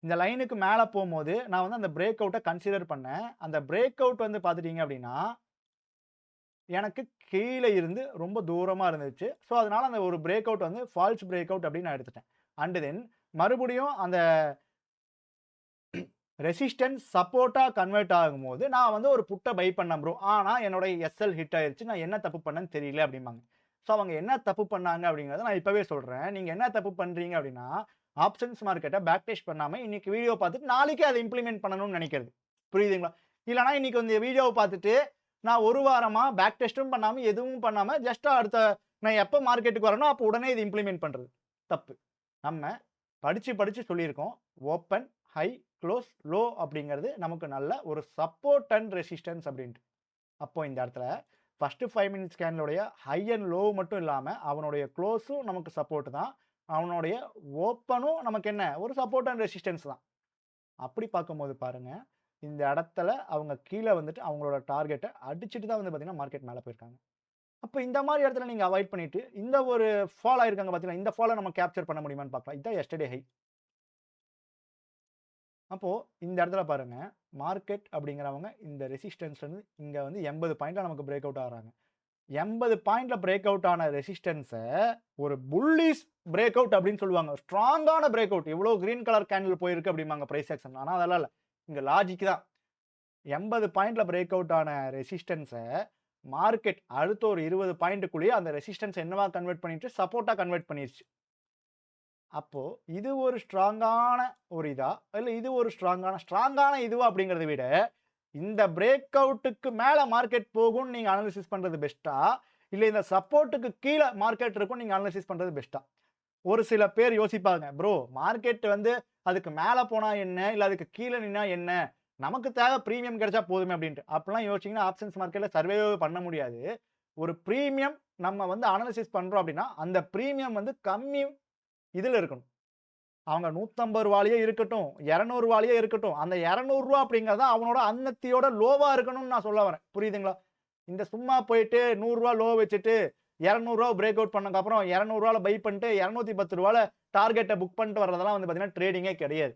இந்த லைனுக்கு மேல போம்போது, நான் வந்து அந்த பிரேக் அவுட்ட கன்சிடர் பண்ணேன். அந்த பிரேக் அவுட் வந்து பார்த்துட்டீங்க அப்படின்னா எனக்கு கீழ இருந்து ரொம்ப தூரமா இருந்துச்சு. ஸோ, அதனால அந்த ஒரு பிரேக் அவுட் வந்து ஃபால்ஸ் பிரேக் அவுட் அப்படின்னு நான் எடுத்துட்டேன். அண்ட் தென் மறுபடியும் அந்த ரெசிஸ்டன்ஸ் சப்போர்ட்டா கன்வெர்ட் ஆகும்போது, நான் வந்து ஒரு புட்ட பை பண்ணேன் ப்ரோ. ஆனா, என்னோட எஸ்எல் ஹிட் ஆயிருச்சு. நான் என்ன தப்பு பண்ணேன்னு தெரியல அப்படிம்பாங்க. ஸோ, அவங்க என்ன தப்பு பண்ணாங்க அப்படிங்கிறத நான் இப்பவே சொல்றேன். நீங்க என்ன தப்பு பண்றீங்க அப்படின்னா, ஆப்ஷன்ஸ் மார்க்கெட்ட பேக் டெஸ்ட் பண்ணாம இன்னைக்கு வீடியோ பார்த்துட்டு நாளைக்கே அத இம்ப்ளிமெண்ட் பண்ணணும்னு நெனைக்கிறது. புரியுதுங்களா? இல்லன்னா இன்னைக்கு இந்த வீடியோவ பார்த்துட்டு, நான் 1 வாரமா பேக் டெஸ்ட்டும் பண்ணாம, எதுவும் பண்ணாம ஜஸ்ட் அடுத்த நான் எப்ப மார்க்கெட்டுக்கு வரேனோ, அப்ப உடனே இத இம்ப்ளிமெண்ட் பண்றது. தப்பு. நம்ம படிச்சு சொல்லியிருக்கோம். ஓப்பன், ஹை, குளோஸ், லோ அப்படிங்கிறது நமக்கு நல்ல ஒரு சப்போர்ட் அண்ட் ரெசிஸ்டன்ஸ் அப்படின்ட்டு. அப்போ இந்த இடத்துல ஃபர்ஸ்ட் 5 மினிட்ஸ் கேண்டலோடைய ஹை அண்ட் லோ மட்டும் இல்லாம, அவனுடைய க்ளோஸும் நமக்கு சப்போர்ட் தான். அவனுடைய ஓப்பனும் நமக்கு என்ன? ஒரு சப்போர்ட் அண்ட் ரெசிஸ்டன்ஸ் தான். அப்படி பார்க்கும்போது பாருங்க, இந்த இடத்துல அவங்க கீழ வந்துட்டு அவங்களோட டார்கெட்ட அடிச்சுட்டு தான் வந்து பார்த்தீங்கன்னா, மார்க்கெட் மேல போயிருக்காங்க. அப்ப இந்த மாரி இடத்துல நீங்க அவாய்ட் பண்ணிட்டு, இந்த ஒரு ஃபால் ஆயிருக்காங்க பார்த்தீங்களா? இந்த ஃபால நம்ம கேப்சர் பண்ண முடியுமான்னு பார்க்கலாம். இதான் எஸ்டர்டே ஹை. அப்போ இந்த இடத்துல பாருங்க, மார்க்கெட் அப்படிங்கிறவங்க இந்த ரெசிஸ்டன்ஸ்லருந்து இங்க வந்து 80 பாயிண்ட்ல நமக்கு பிரேக் அவுட் ஆகுறாங்க. 80 பாயிண்ட்ல பிரேக் அவுட் ஆன ரெசிஸ்டன்ஸ ஒரு புல்லிஷ் பிரேக் அவுட் அப்படின்னு சொல்லுவாங்க. ஸ்ட்ராங்கான பிரேக் அவுட். இவ்ளோ கிரீன் கலர் கேண்டில் போயிருக்கு அப்படிம்பாங்க பிரைஸ் ஆக்ஷன். ஆனா அதெல்லாம் இல்ல. இங்க லாஜிக் தான். 80 பாயிண்ட்ல பிரேக் அவுட் ஆன ரெசிஸ்டன்ஸ மார்க்கெட் அடுத்த ஒரு 20 பாயிண்ட்டுக்குள்ளேயே அந்த ரெசிஸ்டன்ஸ் என்னவா கன்வெர்ட் பண்ணிட்டு சப்போர்ட்டா கன்வெர்ட் பண்ணிருச்சு. அப்போ இது ஒரு ஸ்ட்ராங்கான ஒரு இதா? இல்ல இது ஒரு ஸ்ட்ராங்கான இதுவா அப்படிங்கிறத விட, இந்த பிரேக் அவுட்டுக்கு மேல மார்க்கெட் போகும்னு நீங்க அனாலிசிஸ் பண்றது பெஸ்ட்டா? இல்ல இந்த சப்போர்ட்டுக்கு கீழ மார்க்கெட் இருக்கும்னு நீங்க அனாலிசிஸ் பண்றது பெஸ்ட்டா? ஒரு சில பேர் யோசிப்பாங்க, ப்ரோ மார்க்கெட் வந்து அதுக்கு மேல போனா என்ன? இல்ல அதுக்கு கீழ நின்னா என்ன? நமக்கு தேவை பிரீமியம் கிடைச்சா போதுமே அப்படின்ட்டு. அப்படிலாம் யோசிச்சீங்கன்னா ஆப்ஷன்ஸ் மார்க்கெட்ல சர்வைவே பண்ண முடியாது. ஒரு பிரீமியம் நம்ம வந்து அனாலிசிஸ் பண்றோம் அப்படின்னா, அந்த பிரீமியம் வந்து கம்மி இதுல இருக்கணும். அவங்க ரூ. 150 இருக்கட்டும், ரூ. 200 இருக்கட்டும். அந்த ரூ. 200 அப்படிங்கிறது தான் அவனோட அன்னத்தியோட லோவா இருக்கணும்னு நான் சொல்ல வரேன். புரியுதுங்களா? இந்த சும்மா போயிட்டு ரூ. 100 லோ வச்சுட்டு ரூ. 200 பிரேக் அவுட் பண்ணதுக்கு அப்புறம் ரூ. 200 பை பண்ணிட்டு ரூ. 210 டார்கெட்ட புக் பண்ணிட்டு வர்றதெல்லாம் வந்து பார்த்தீங்கன்னா, ட்ரேடிங்கே கிடையாது.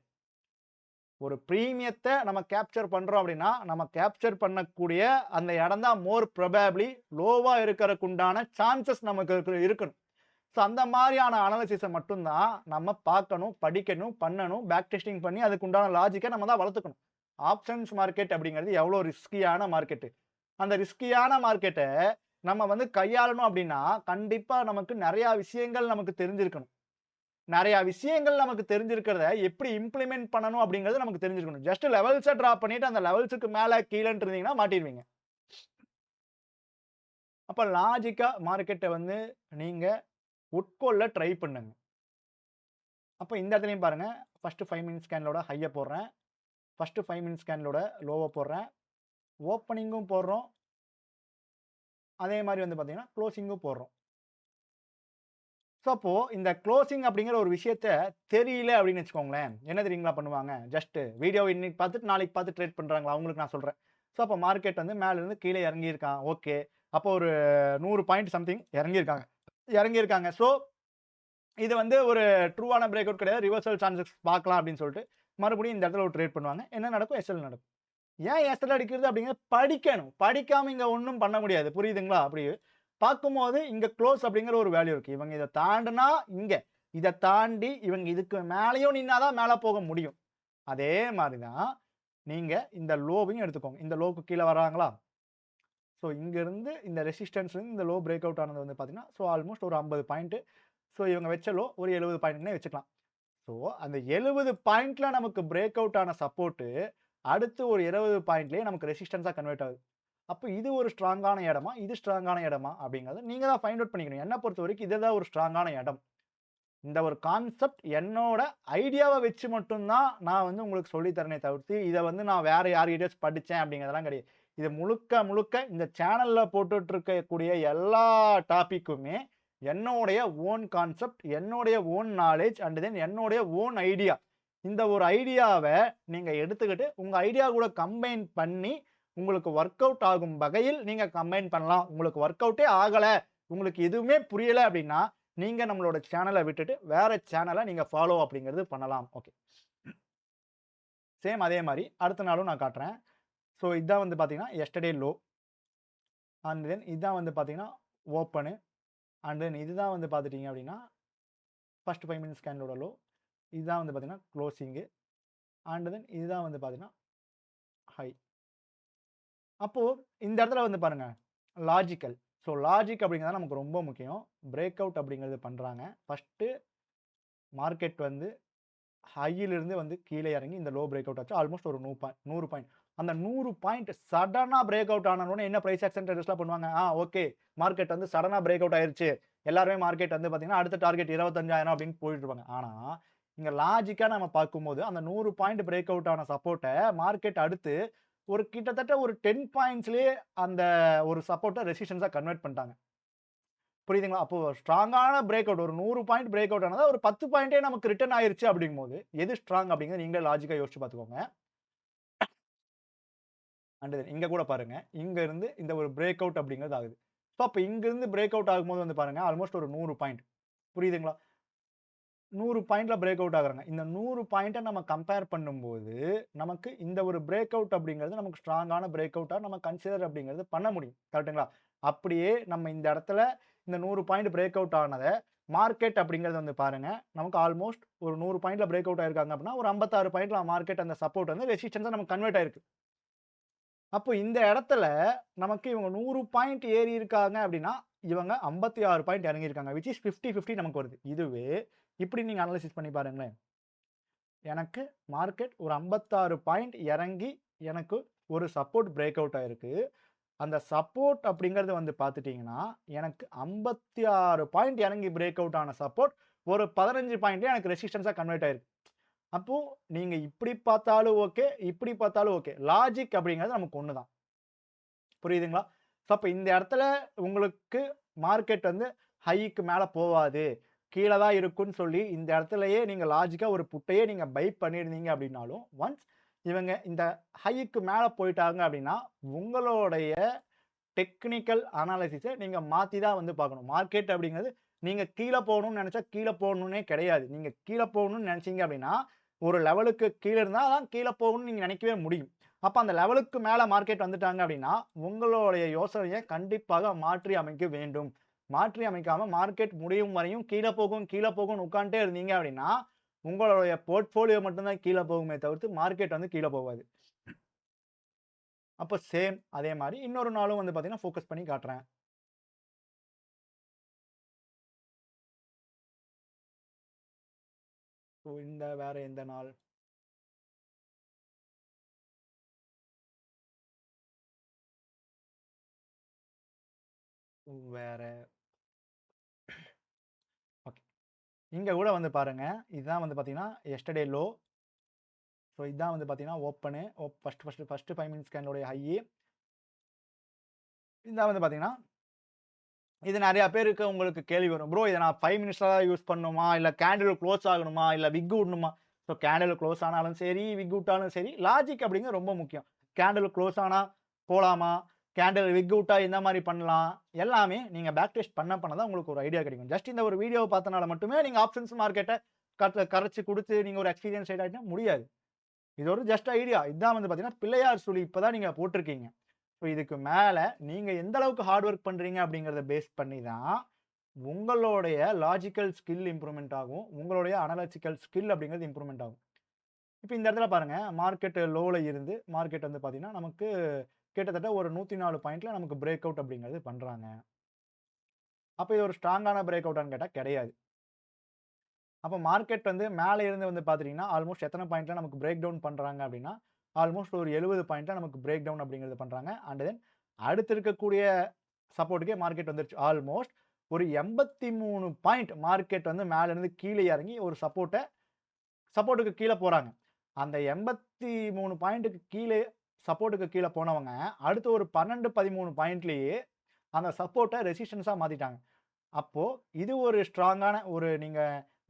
ஒரு பிரீமியத்த நம்ம கேப்சர் பண்றோம் அப்படின்னா, நம்ம கேப்சர் பண்ணக்கூடிய அந்த இடம் தான் மோர் ப்ரோபபிலி லோவா இருக்கறக்கு உண்டான சான்சஸ் நமக்கு இருக்கணும். ஸோ அந்த மாரியான அனாலிசிஸ மட்டும் தான் நம்ம பார்க்கணும், படிக்கணும், பண்ணணும், பேக் டெஸ்டிங் பண்ணி அதுக்கு உண்டான லாஜிக்க நம்ம தான் வளர்த்துக்கணும். ஆப்ஷன்ஸ் மார்க்கெட் அப்படிங்கிறது எவ்வளோ ரிஸ்கியான மார்க்கெட்டு. அந்த ரிஸ்கியான மார்க்கெட்ட நம்ம வந்து கையாளணும் அப்படின்னா, கண்டிப்பா நமக்கு நெறைய விஷயங்கள் நமக்கு தெரிஞ்சிருக்கணும். நெறைய விஷயங்கள் நமக்கு தெரிஞ்சிருக்கிறத எப்படி இம்ப்ளிமெண்ட் பண்ணணும் அப்படிங்கிறது நமக்கு தெரிஞ்சிருக்கணும். ஜஸ்ட் லெவல்ஸ டிராப் பண்ணிட்டு அந்த லெவல்ஸ்க்கு மேல கீழன்ட்டு இருந்தீங்கன்னா மாட்டிருவீங்க. அப்ப லாஜிக்கா மார்க்கெட்ட வந்து நீங்க உட்கொள்ள ட்ரை பண்ணுங்க. அப்ப இந்த இடத்துலயும் பாருங்க, ஃபர்ஸ்ட் 5 மினிட்ஸ் கேண்டலோட ஹைய போடுறேன். ஃபர்ஸ்ட் 5 மினிட்ஸ் கேண்டலோட லோவ போடுறேன். ஓப்பனிங்கும் போடுறோம். அதே மாரி வந்து பார்த்தீங்கன்னா, குளோசிங்கும் போடுறோம். ஸோ, அப்போ இந்த குளோசிங் அப்படிங்கிற ஒரு விஷயத்த தெரியல அப்படின்னு வச்சுக்கோங்களேன். என்ன தெரியுங்களா பண்ணுவாங்க? ஜஸ்ட் வீடியோ இன்னைக்கு பார்த்துட்டு நாளைக்கு பார்த்து ட்ரேட் பண்றாங்களா? அவங்களுக்கு நான் சொல்றேன். ஸோ, அப்போ மார்க்கெட் வந்து மேல இருந்து கீழ இறங்கியிருக்கான். ஓகே. அப்போ ஒரு 100 பாயிண்ட் சம்திங் இறங்கியிருக்காங்க. இறங்கியிருக்காங்க. ஸோ, இது வந்து ஒரு ட்ரூவான பிரேக் அவுட் கிடையாது. ரிவர்சல் சான்சஸ் பார்க்கலாம் அப்படின்னு சொல்லிட்டு, மறுபடியும் இந்த இடத்துல ஒரு ட்ரேட் பண்ணுவாங்க. என்ன நடக்கும்? எஸ்எல் நடக்கும். ஏன் எஸ்எல் அடிக்கிறது அப்படிங்கிறத படிக்கணும். படிக்காம இங்க ஒண்ணும் பண்ண முடியாது. புரியுதுங்களா? அப்படி பார்க்கும்போது இங்க குளோஸ் அப்படிங்கிற ஒரு வேல்யூ இருக்கு. இவங்க இத தாண்டுனா இங்க. இத தாண்டி இவங்க இதுக்கு மேலயும் நின்னா தான் மேல போக முடியும். அதே மாரி தான் நீங்க இந்த லோவையும் எடுத்துக்கோங்க. இந்த லோவுக்கு கீழ வர்றாங்களா? ஸோ இங்கருந்து இந்த ரெசிஸ்டன்ஸ்லருந்து இந்த லோ பிரேக் அவுட் ஆனது வந்து பார்த்தீங்கன்னா, ஸோ ஆல்மோஸ்ட் ஒரு 50 பாயிண்ட். ஸோ இவங்க வச்ச லோ ஒரு 70 பாயிண்ட்னே வச்சுக்கலாம். ஸோ அந்த 70 பாயிண்ட்ல நமக்கு பிரேக் அவுட் ஆன சப்போர்ட்டு, அடுத்து ஒரு 20 பாயிண்ட்லயே நமக்கு ரெசிஸ்டன்ஸா கன்வெர்ட் ஆகுது. அப்ப இது ஒரு ஸ்ட்ராங்கான இடமா? இது ஸ்ட்ராங்கான இடமா? அப்படிங்கிறத நீங்க தான் ஃபைண்ட் அவுட் பண்ணிக்கணும். என்ன பொறுத்தவரைக்கும் இதுதான் ஒரு ஸ்ட்ராங்கான இடம். இந்த ஒரு கான்செப்ட் என்னோட ஐடியாவ வச்சு மட்டும் தான் நான் வந்து உங்களுக்கு சொல்லி தரேனே தவிர்த்து, இத வந்து நான் வேற யார்கிட்டயாச்சும் படிச்சேன் அப்படிங்கிறதெல்லாம் கிடையாது. இது முழுக்க முழுக்க இந்த சேனல்ல போட்டுட்டு இருக்கக்கூடிய எல்லா டாபிக்குமே என்னுடைய ஓன் கான்செப்ட், என்னுடைய ஓன் நாலேட்ஜ் அண்ட் தென் என்னுடைய ஓன் ஐடியா. இந்த ஒரு ஐடியாவ நீங்க எடுத்துக்கிட்டு, உங்க ஐடியா கூட கம்பைன் பண்ணி, உங்களுக்கு வொர்க் அவுட் ஆகும் வகையில் நீங்க கம்பைன் பண்ணலாம். உங்களுக்கு வொர்க் அவுட்டே ஆகல, உங்களுக்கு எதுவுமே புரியல அப்படின்னா, நீங்க நம்மளோட சேனல விட்டுட்டு வேற சேனல நீங்க ஃபாலோ அப்படிங்கிறது பண்ணலாம். ஓகே. சேம் அதே மாரி அடுத்த நாளும் நான் காட்டுறேன். ஸோ இதான் வந்து பார்த்தீங்கன்னா, எஸ்டர்டே லோ. அண்ட் தென் இதான் வந்து பார்த்தீங்கன்னா, ஓப்பனு. அண்ட் தென் இதுதான் வந்து பார்த்துட்டீங்க அப்படின்னா, ஃபர்ஸ்ட் 5 மினிட்ஸ் கேண்டலோட லோ. இதுதான் வந்து பார்த்தீங்கன்னா, குளோசிங்கு. அண்ட் தென் இதுதான் வந்து பார்த்தீங்கன்னா, ஹை. அப்போ இந்த இடத்துல வந்து பாருங்க, லாஜிக்கல். ஸோ லாஜிக் அப்படிங்கிறது நமக்கு ரொம்ப முக்கியம். பிரேக் அவுட் அப்படிங்கிறது பண்றாங்க. ஃபர்ஸ்ட்டு மார்க்கெட் வந்து ஹையிலிருந்து வந்து கீழ இறங்கி இந்த லோ பிரேக் அவுட் ஆச்சு. ஆல்மோஸ்ட் ஒரு 100 பாயிண்ட். அந்த 100 பாயிண்ட் சடனா பிரேக் அவுட் ஆன உடனே என்ன பிரைஸ் ஆக்ஷன் ட்ரேடர்ஸ்லாம் பண்ணுவாங்க? ஓகே. மார்க்கெட் வந்து சடனா பிரேக் அவுட் ஆயிருச்சு. எல்லாருமே மார்க்கெட் வந்து பார்த்தீங்கன்னா, அடுத்த டார்கெட் 25,000 அப்படின்னு போயிட்டு இருப்பாங்க. ஆனா, இங்க லாஜிக்கா நம்ம பார்க்கும்போது, அந்த 100 பாயிண்ட் பிரேக் அவுட் ஆன சப்போர்ட்ட மார்க்கெட் அடுத்து ஒரு கிட்டத்தட்ட ஒரு 10 பாயிண்ட்ஸ்லயே அந்த ஒரு சப்போர்ட்ட ரெசிஸ்டன்ஸா கன்வெர்ட் பண்ணிட்டாங்க. புரியுதுங்களா? அப்போ ஸ்ட்ராங்கான பிரேக் அவுட் ஒரு 100 பாயிண்ட் பிரேக் அவுட் ஆனதா ஒரு 10 பாயிண்டே நமக்கு ரிட்டர்ன் ஆயிருச்சு அப்படிங்கும்போது, எது ஸ்ட்ராங் அப்படிங்கிறத நீங்களே லாஜிக்கா யோசிச்சு பார்த்துக்கோங்க. அண்ட் இங்க கூட பாருங்க. இங்க இருந்து இந்த ஒரு பிரேக் அவுட் அப்படிங்கிறது ஆகுது. ஸோ அப்ப இங்க இருந்து பிரேக் அவுட் ஆகும்போது வந்து பாருங்க, ஆல்மோஸ்ட் ஒரு 100 பாயிண்ட். புரியுதுங்களா? 100 பாயிண்ட்ல பிரேக் அவுட் ஆகுறாங்க. இந்த 100 பாயிண்ட்ட நம்ம கம்பேர் பண்ணும்போது, நமக்கு இந்த ஒரு பிரேக் அவுட் அப்படிங்கிறது நமக்கு ஸ்ட்ராங்கான பிரேக் அவுட்டா நம்ம கன்சிடர் அப்படிங்கிறது பண்ண முடியும். கரெக்ட்டுங்களா? அப்படியே நம்ம இந்த இடத்துல இந்த 100 பாயிண்ட் பிரேக் அவுட் ஆனத, மார்க்கெட் அப்படிங்கிறது வந்து பாருங்க, நமக்கு ஆல்மோஸ்ட் ஒரு 100 பாயிண்ட்ல பிரேக் அவுட் ஆயிருக்காங்க அப்படின்னா, ஒரு 56 பாயிண்ட்ல மார்க்கெட் அந்த சப்போர்ட் வந்து ரெசிஸ்டன்ஸா நமக்கு கன்வெர்ட் ஆயிருக்கு. அப்போ இந்த இடத்துல நமக்கு இவங்க 100 பாயிண்ட் ஏறி இருக்காங்க அப்படின்னா, இவங்க 56 பாயிண்ட் இறங்கியிருக்காங்க. விச் இஸ் 50, 50 நமக்கு வருது. இதுவே இப்படி நீங்க அனலைசிஸ் பண்ணி பாருங்களேன். எனக்கு மார்க்கெட் ஒரு 56 பாயிண்ட் இறங்கி, எனக்கு ஒரு சப்போர்ட் பிரேக் அவுட் ஆயிருக்கு. அந்த சப்போர்ட் அப்படிங்கிறது வந்து பார்த்துட்டீங்கன்னா, எனக்கு 56 பாயிண்ட் இறங்கி பிரேக் அவுட் ஆன சப்போர்ட், ஒரு 15 பாயிண்ட்லயே எனக்கு ரெசிஸ்டன்ஸா கன்வெர்ட் ஆயிருக்கு. அப்போ நீங்க இப்படி பார்த்தாலும் ஓகே, இப்படி பார்த்தாலும் ஓகே. லாஜிக் அப்படிங்கிறது நமக்கு ஒண்ணு தான். புரியுதுங்களா? ஸோ, அப்ப இந்த இடத்துல உங்களுக்கு மார்க்கெட் வந்து ஹைக்கு மேல போவாது. கீழ தான் இருக்குன்னு சொல்லி இந்த இடத்துலயே நீங்க லாஜிக்கா ஒரு புட்டையே நீங்க பை பண்ணியிருந்தீங்க அப்படின்னாலும், ஒன்ஸ் இவங்க இந்த ஹைக்கு மேல போயிட்டாங்க அப்படின்னா, உங்களுடைய டெக்னிக்கல் அனாலிசிஸ நீங்க மாத்தி தான் வந்து பார்க்கணும். மார்க்கெட் அப்படிங்கிறது நீங்க கீழ போகணும்னு நெனச்சா கீழ போகணும்னே கிடையாது. நீங்க கீழ போகணும்னு நெனச்சீங்க அப்படின்னா, ஒரு லெவலுக்கு கீழ இருந்தா தான் கீழ போகணும்னு நீங்க நெனைக்கவே முடியும். அப்ப அந்த லெவலுக்கு மேல மார்க்கெட் வந்துட்டாங்க அப்படின்னா, உங்களுடைய யோசனைய கண்டிப்பாக மாற்றி அமைக்க வேண்டும். மாற்றி அமைக்காம மார்க்கெட் முடியும் வரையும் கீழ போகும்னு உட்கார்ந்துட்டே இருந்தீங்க அப்படின்னா, உங்களுடைய போர்ட்ஃபோலியோ மட்டும் தான் கீழ போகுமே தவிர்த்து, மார்க்கெட் வந்து கீழ போகாது. அப்ப சேம் அதே மாரி இன்னொரு நாளும் வந்து பார்த்தீங்கன்னா, ஃபோக்கஸ் பண்ணி காட்டுறேன். ஸோ இந்த வேற எந்த நாள்? வேற ஓகே. இங்க கூட வந்து பாருங்க. இதுதான் வந்து பார்த்தீங்கன்னா, எஸ்டர்டே லோ. ஸோ இதான் வந்து பார்த்தீங்கன்னா, ஓப்பனு. ஃபர்ஸ்ட் 5 மினிட்ஸ் கேண்டலோடைய ஹையி. இதான் வந்து பார்த்தீங்கன்னா, இது நெறைய பேருக்கு உங்களுக்கு கேள்வி வரும். ப்ரோ இத நான் 5 மினிட்ஸ்ல தான் யூஸ் பண்ணணுமா? இல்ல கேண்டில் குளோஸ் ஆகணுமா? இல்ல விக் விடணுமா? ஸோ கேண்டில் குளோஸ் ஆனாலும் சரி, விக் விட்டாலும் சரி, லாஜிக் அப்படிங்கிறது ரொம்ப முக்கியம். கேண்டில் குளோஸ் ஆனா போலாமா? கேண்டில் விக் விட்டா எந்த மாரி பண்ணலாம்? எல்லாமே நீங்க பேக் டெஸ்ட் பண்ண தான் உங்களுக்கு ஒரு ஐடியா கிடைக்கும். ஜஸ்ட் இந்த ஒரு வீடியோவ பார்த்தனால மட்டுமே நீங்க ஆப்ஷன்ஸ் மார்க்கெட்ட கரைச்சு குடுத்து நீங்க ஒரு எக்ஸ்பீரியன்ஸ் ஆயிட்டா முடியாது. இது ஒரு ஜஸ்ட் ஐடியா. இதான் வந்து பார்த்தீங்கன்னா, பிள்ளையார் சுழி இப்ப தான் நீங்க போட்டுருக்கீங்க. ஸோ இதுக்கு மேல நீங்க எந்த அளவுக்கு ஹார்ட் ஒர்க் பண்றீங்க அப்படிங்கிறத பேஸ் பண்ணி தான், உங்களுடைய லாஜிக்கல் ஸ்கில் இம்ப்ரூவ்மென்ட் ஆகும். உங்களுடைய அனலிட்டிக்கல் ஸ்கில் அப்படிங்கிறது இம்ப்ரூவ்மென்ட் ஆகும். இப்ப இந்த இடத்துல பாருங்க, மார்க்கெட் லோல இருந்து மார்க்கெட் வந்து பார்த்தீங்கன்னா, நமக்கு கிட்டத்தட்ட ஒரு 104 பாயிண்ட்ல நமக்கு பிரேக் அவுட் அப்படிங்கிறது பண்றாங்க. அப்ப இது ஒரு ஸ்ட்ராங்கான பிரேக் அவுட்டான்னு கேட்டா கிடையாது. அப்ப மார்க்கெட் வந்து மேல இருந்து வந்து பார்த்துட்டீங்கன்னா, ஆல்மோஸ்ட் எத்தன பாயிண்ட்ல நமக்கு பிரேக் டவுன் பண்றாங்க அப்படின்னா, ஆல்மோஸ்ட் ஒரு 70 பாயிண்ட்ல நமக்கு பிரேக் டவுன் அப்படிங்கிறது பண்றாங்க. அண்ட் தென் அடுத்து இருக்கக்கூடிய சப்போர்ட்க்கே மார்க்கெட் வந்துருச்சு. ஆல்மோஸ்ட் ஒரு 83 பாயிண்ட் மார்க்கெட் வந்து மேல இருந்து கீழ இறங்கி ஒரு சப்போர்ட்க்கு கீழ போறாங்க. அந்த 83 பாயிண்ட்க்கு கீழே சப்போர்ட்க்கு கீழ போனவங்க, அடுத்து ஒரு 12, 13 பாயிண்ட்லயே அந்த சப்போர்ட்ட ரெசிஸ்டன்ஸா மாத்திட்டாங்க. அப்போ இது ஒரு ஸ்ட்ராங்கான ஒரு நீங்க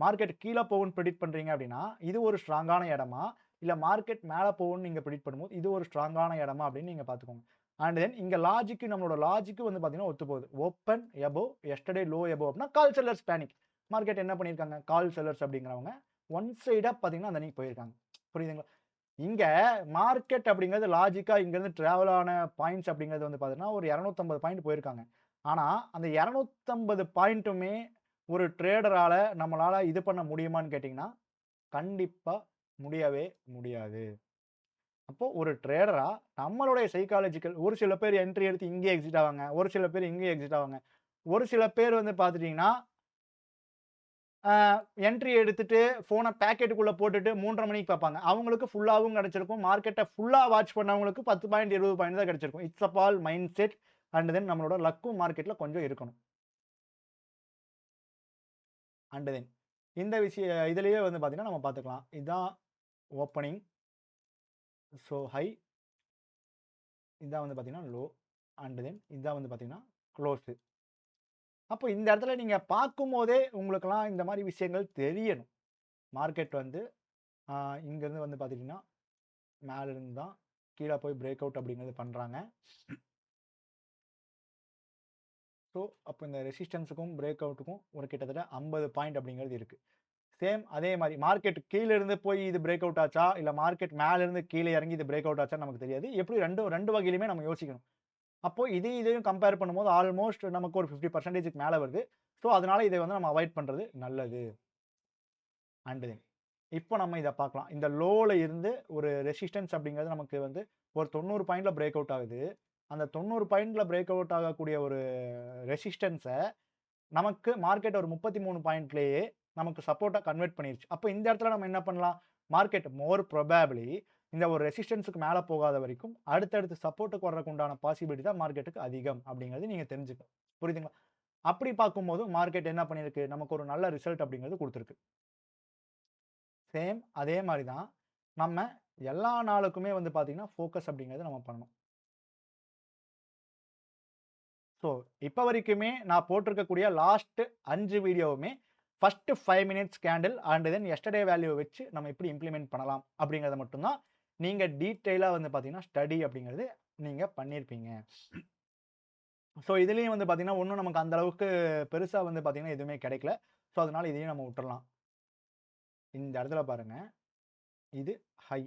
மார்க்கெட் கீழ போகும்ன்னு பிரெடிக்ட் பண்றீங்க அப்படின்னா, இது ஒரு ஸ்ட்ராங்கான இடமா? இல்ல மார்க்கெட் மேல போகும்ன்னு நீங்க பிரெடிக்ட் பண்ணும்போது, இது ஒரு ஸ்ட்ராங்கான இடமா அப்படின்னு நீங்க பார்த்துக்கோங்க. அண்ட் தென் இங்க நம்மளோட லாஜிக் வந்து பார்த்தீங்கன்னா ஒத்துப்போகுது. Open above, yesterday low above அப்படின்னா கால் செல்லர்ஸ் பேனிக். மார்க்கெட் என்ன பண்ணியிருக்காங்க? கால் செல்லர்ஸ் அப்படிங்கிறவங்க ஒன் சைடா பார்த்தீங்கன்னா, அந்த அன்னைக்கு போயிருக்காங்க. புரியுதுங்களா? இங்க மார்க்கெட் அப்படிங்கிறது லாஜிக்கா இங்கருந்து டிராவல் ஆன பாயிண்ட்ஸ் அப்படிங்கிறது வந்து பார்த்தீங்கன்னா, ஒரு 250 பாயிண்ட் போயிருக்காங்க. ஆனா, அந்த 250 பாயிண்ட்டுமே ஒரு ட்ரேடரால நம்மளால இது பண்ண முடியுமான்னு கேட்டீங்கன்னா, கண்டிப்பா முடியவே முடியாது. அப்போ ஒரு ட்ரேடரா நம்மளுடைய சைக்காலஜிக்கல் ஒரு சில பேர் என்ட்ரி எடுத்து இங்கே எக்ஸிட் ஆவாங்க. ஒரு சில பேர் இங்கே எக்ஸிட் ஆவாங்க. ஒரு சில பேர் வந்து பார்த்துட்டீங்கன்னா, அ என்ட்ரி எடுத்துட்டு ஃபோன பாக்கெட்டுக்குள்ள போட்டுட்டு 3:30 மணிக்கு பார்ப்பாங்க. அவங்களுக்கு ஃபுல்லாவும் கிடைச்சிருக்கும். மார்க்கெட்ட ஃபுல்லா வாட்ச் பண்ணவங்களுக்கு 10 பாயிண்ட், 20 பாயிண்ட் தான் கிடைச்சிருக்கும். It's up all mind set and then நம்மளோட லக்கும் மார்க்கெட்ல கொஞ்சம் இருக்கணும். அண்ட் தென் இந்த இதிலேயே வந்து பார்த்தீங்கன்னா, நம்ம பார்த்துக்கலாம். இதான் ஓப்பனிங். So high. இதான் வந்து பார்த்தீங்கன்னா லோ அண்ட் தென் இதான் வந்து பார்த்தீங்கன்னா க்ளோஸு. அப்போ இந்த இடத்துல நீங்க பார்க்கும்போதே உங்களுக்கெல்லாம் இந்த மாரி விஷயங்கள் தெரியணும். மார்க்கெட் வந்து இங்கேருந்து வந்து பார்த்துட்டீங்கன்னா, மேல இருந்து தான் கீழ போய் பிரேக் அவுட் அப்படிங்கிறது பண்றாங்க. ஸோ, அப்போ இந்த ரெசிஸ்டன்ஸுக்கும், பிரேக் அவுட்டுக்கும் ஒரு கிட்டத்தட்ட 50 பாயிண்ட் அப்படிங்கிறது இருக்கு. சேம் அதே மாரி மார்க்கெட் கீழ இருந்து போய் இது பிரேக் அவுட் ஆச்சா? இல்ல மார்க்கெட் மேல இருந்து கீழ இறங்கி இது பிரேக் அவுட் ஆச்சான்னு நமக்கு தெரியாது. எப்படி 2 வகையிலுமே நம்ம யோசிக்கணும். அப்போ இதையும் கம்பேர் பண்ணும்போது ஆல்மோஸ்ட் நமக்கு ஒரு 50% மேல வருது. ஸோ, அதனால இதை வந்து நம்ம அவாய்ட் பண்றது நல்லது. அண்ட் தென் இப்போ நம்ம இத பார்க்கலாம். இந்த லோல இருந்து ஒரு ரெசிஸ்டன்ஸ் அப்படிங்கிறது நமக்கு வந்து ஒரு 90 பாயிண்ட்ல பிரேக் அவுட் ஆகுது. அந்த 90 பாயிண்ட்ல பிரேக் அவுட் ஆகக்கூடிய ஒரு ரெசிஸ்டன்ஸ நமக்கு மார்க்கெட் ஒரு 33 பாயிண்ட்லயே நமக்கு சப்போர்ட்டா கன்வெர்ட் பண்ணிருச்சு. அப்ப இந்த இடத்துல நம்ம என்ன பண்ணலாம்? மார்க்கெட் மோர் ப்ரோபபிலி இந்த ஒரு ரெசிஸ்டன்ஸ்க்கு மேல போகாத வரைக்கும் அடுத்தடுத்து சப்போர்ட்க்கு வர்றதுக்கு உண்டான பாசிபிலிட்டி தான் மார்க்கெட்டுக்கு அதிகம் அப்படிங்கிறது நீங்க தெரிஞ்சுக்கணும். புரியுதுங்களா? அப்படி பார்க்கும்போது மார்க்கெட் என்ன பண்ணிருக்கு? நமக்கு ஒரு நல்ல ரிசல்ட் அப்படிங்கிறது குடுத்திருக்கு. சேம் அதே மாரி தான் நம்ம எல்லா நாளுக்குமே வந்து பார்த்தீங்கன்னா, ஃபோக்கஸ் அப்படிங்கிறத நம்ம பண்ணணும். ஸோ, இப்ப வரைக்குமே நான் போட்டிருக்கக்கூடிய லாஸ்ட் 5 வீடியோவுமே first 5 minutes candle and then yesterday value வச்சு நம்ம எப்படி இம்ப்ளிமெண்ட் பண்ணலாம் அப்படிங்கிறத மட்டும் தான் நீங்க டீட்டெயிலா வந்து பார்த்தீங்கன்னா, ஸ்டடி அப்படிங்கிறது நீங்க பண்ணியிருப்பீங்க. ஸோ, இதுலயும் வந்து பார்த்தீங்கன்னா, ஒண்ணும் நமக்கு அந்த அளவுக்கு பெருசா வந்து பார்த்தீங்கன்னா, எதுவுமே கிடைக்கல. ஸோ, அதனால இதையும் நம்ம விட்டுறலாம். இந்த இடத்துல பாருங்க. இது ஹை.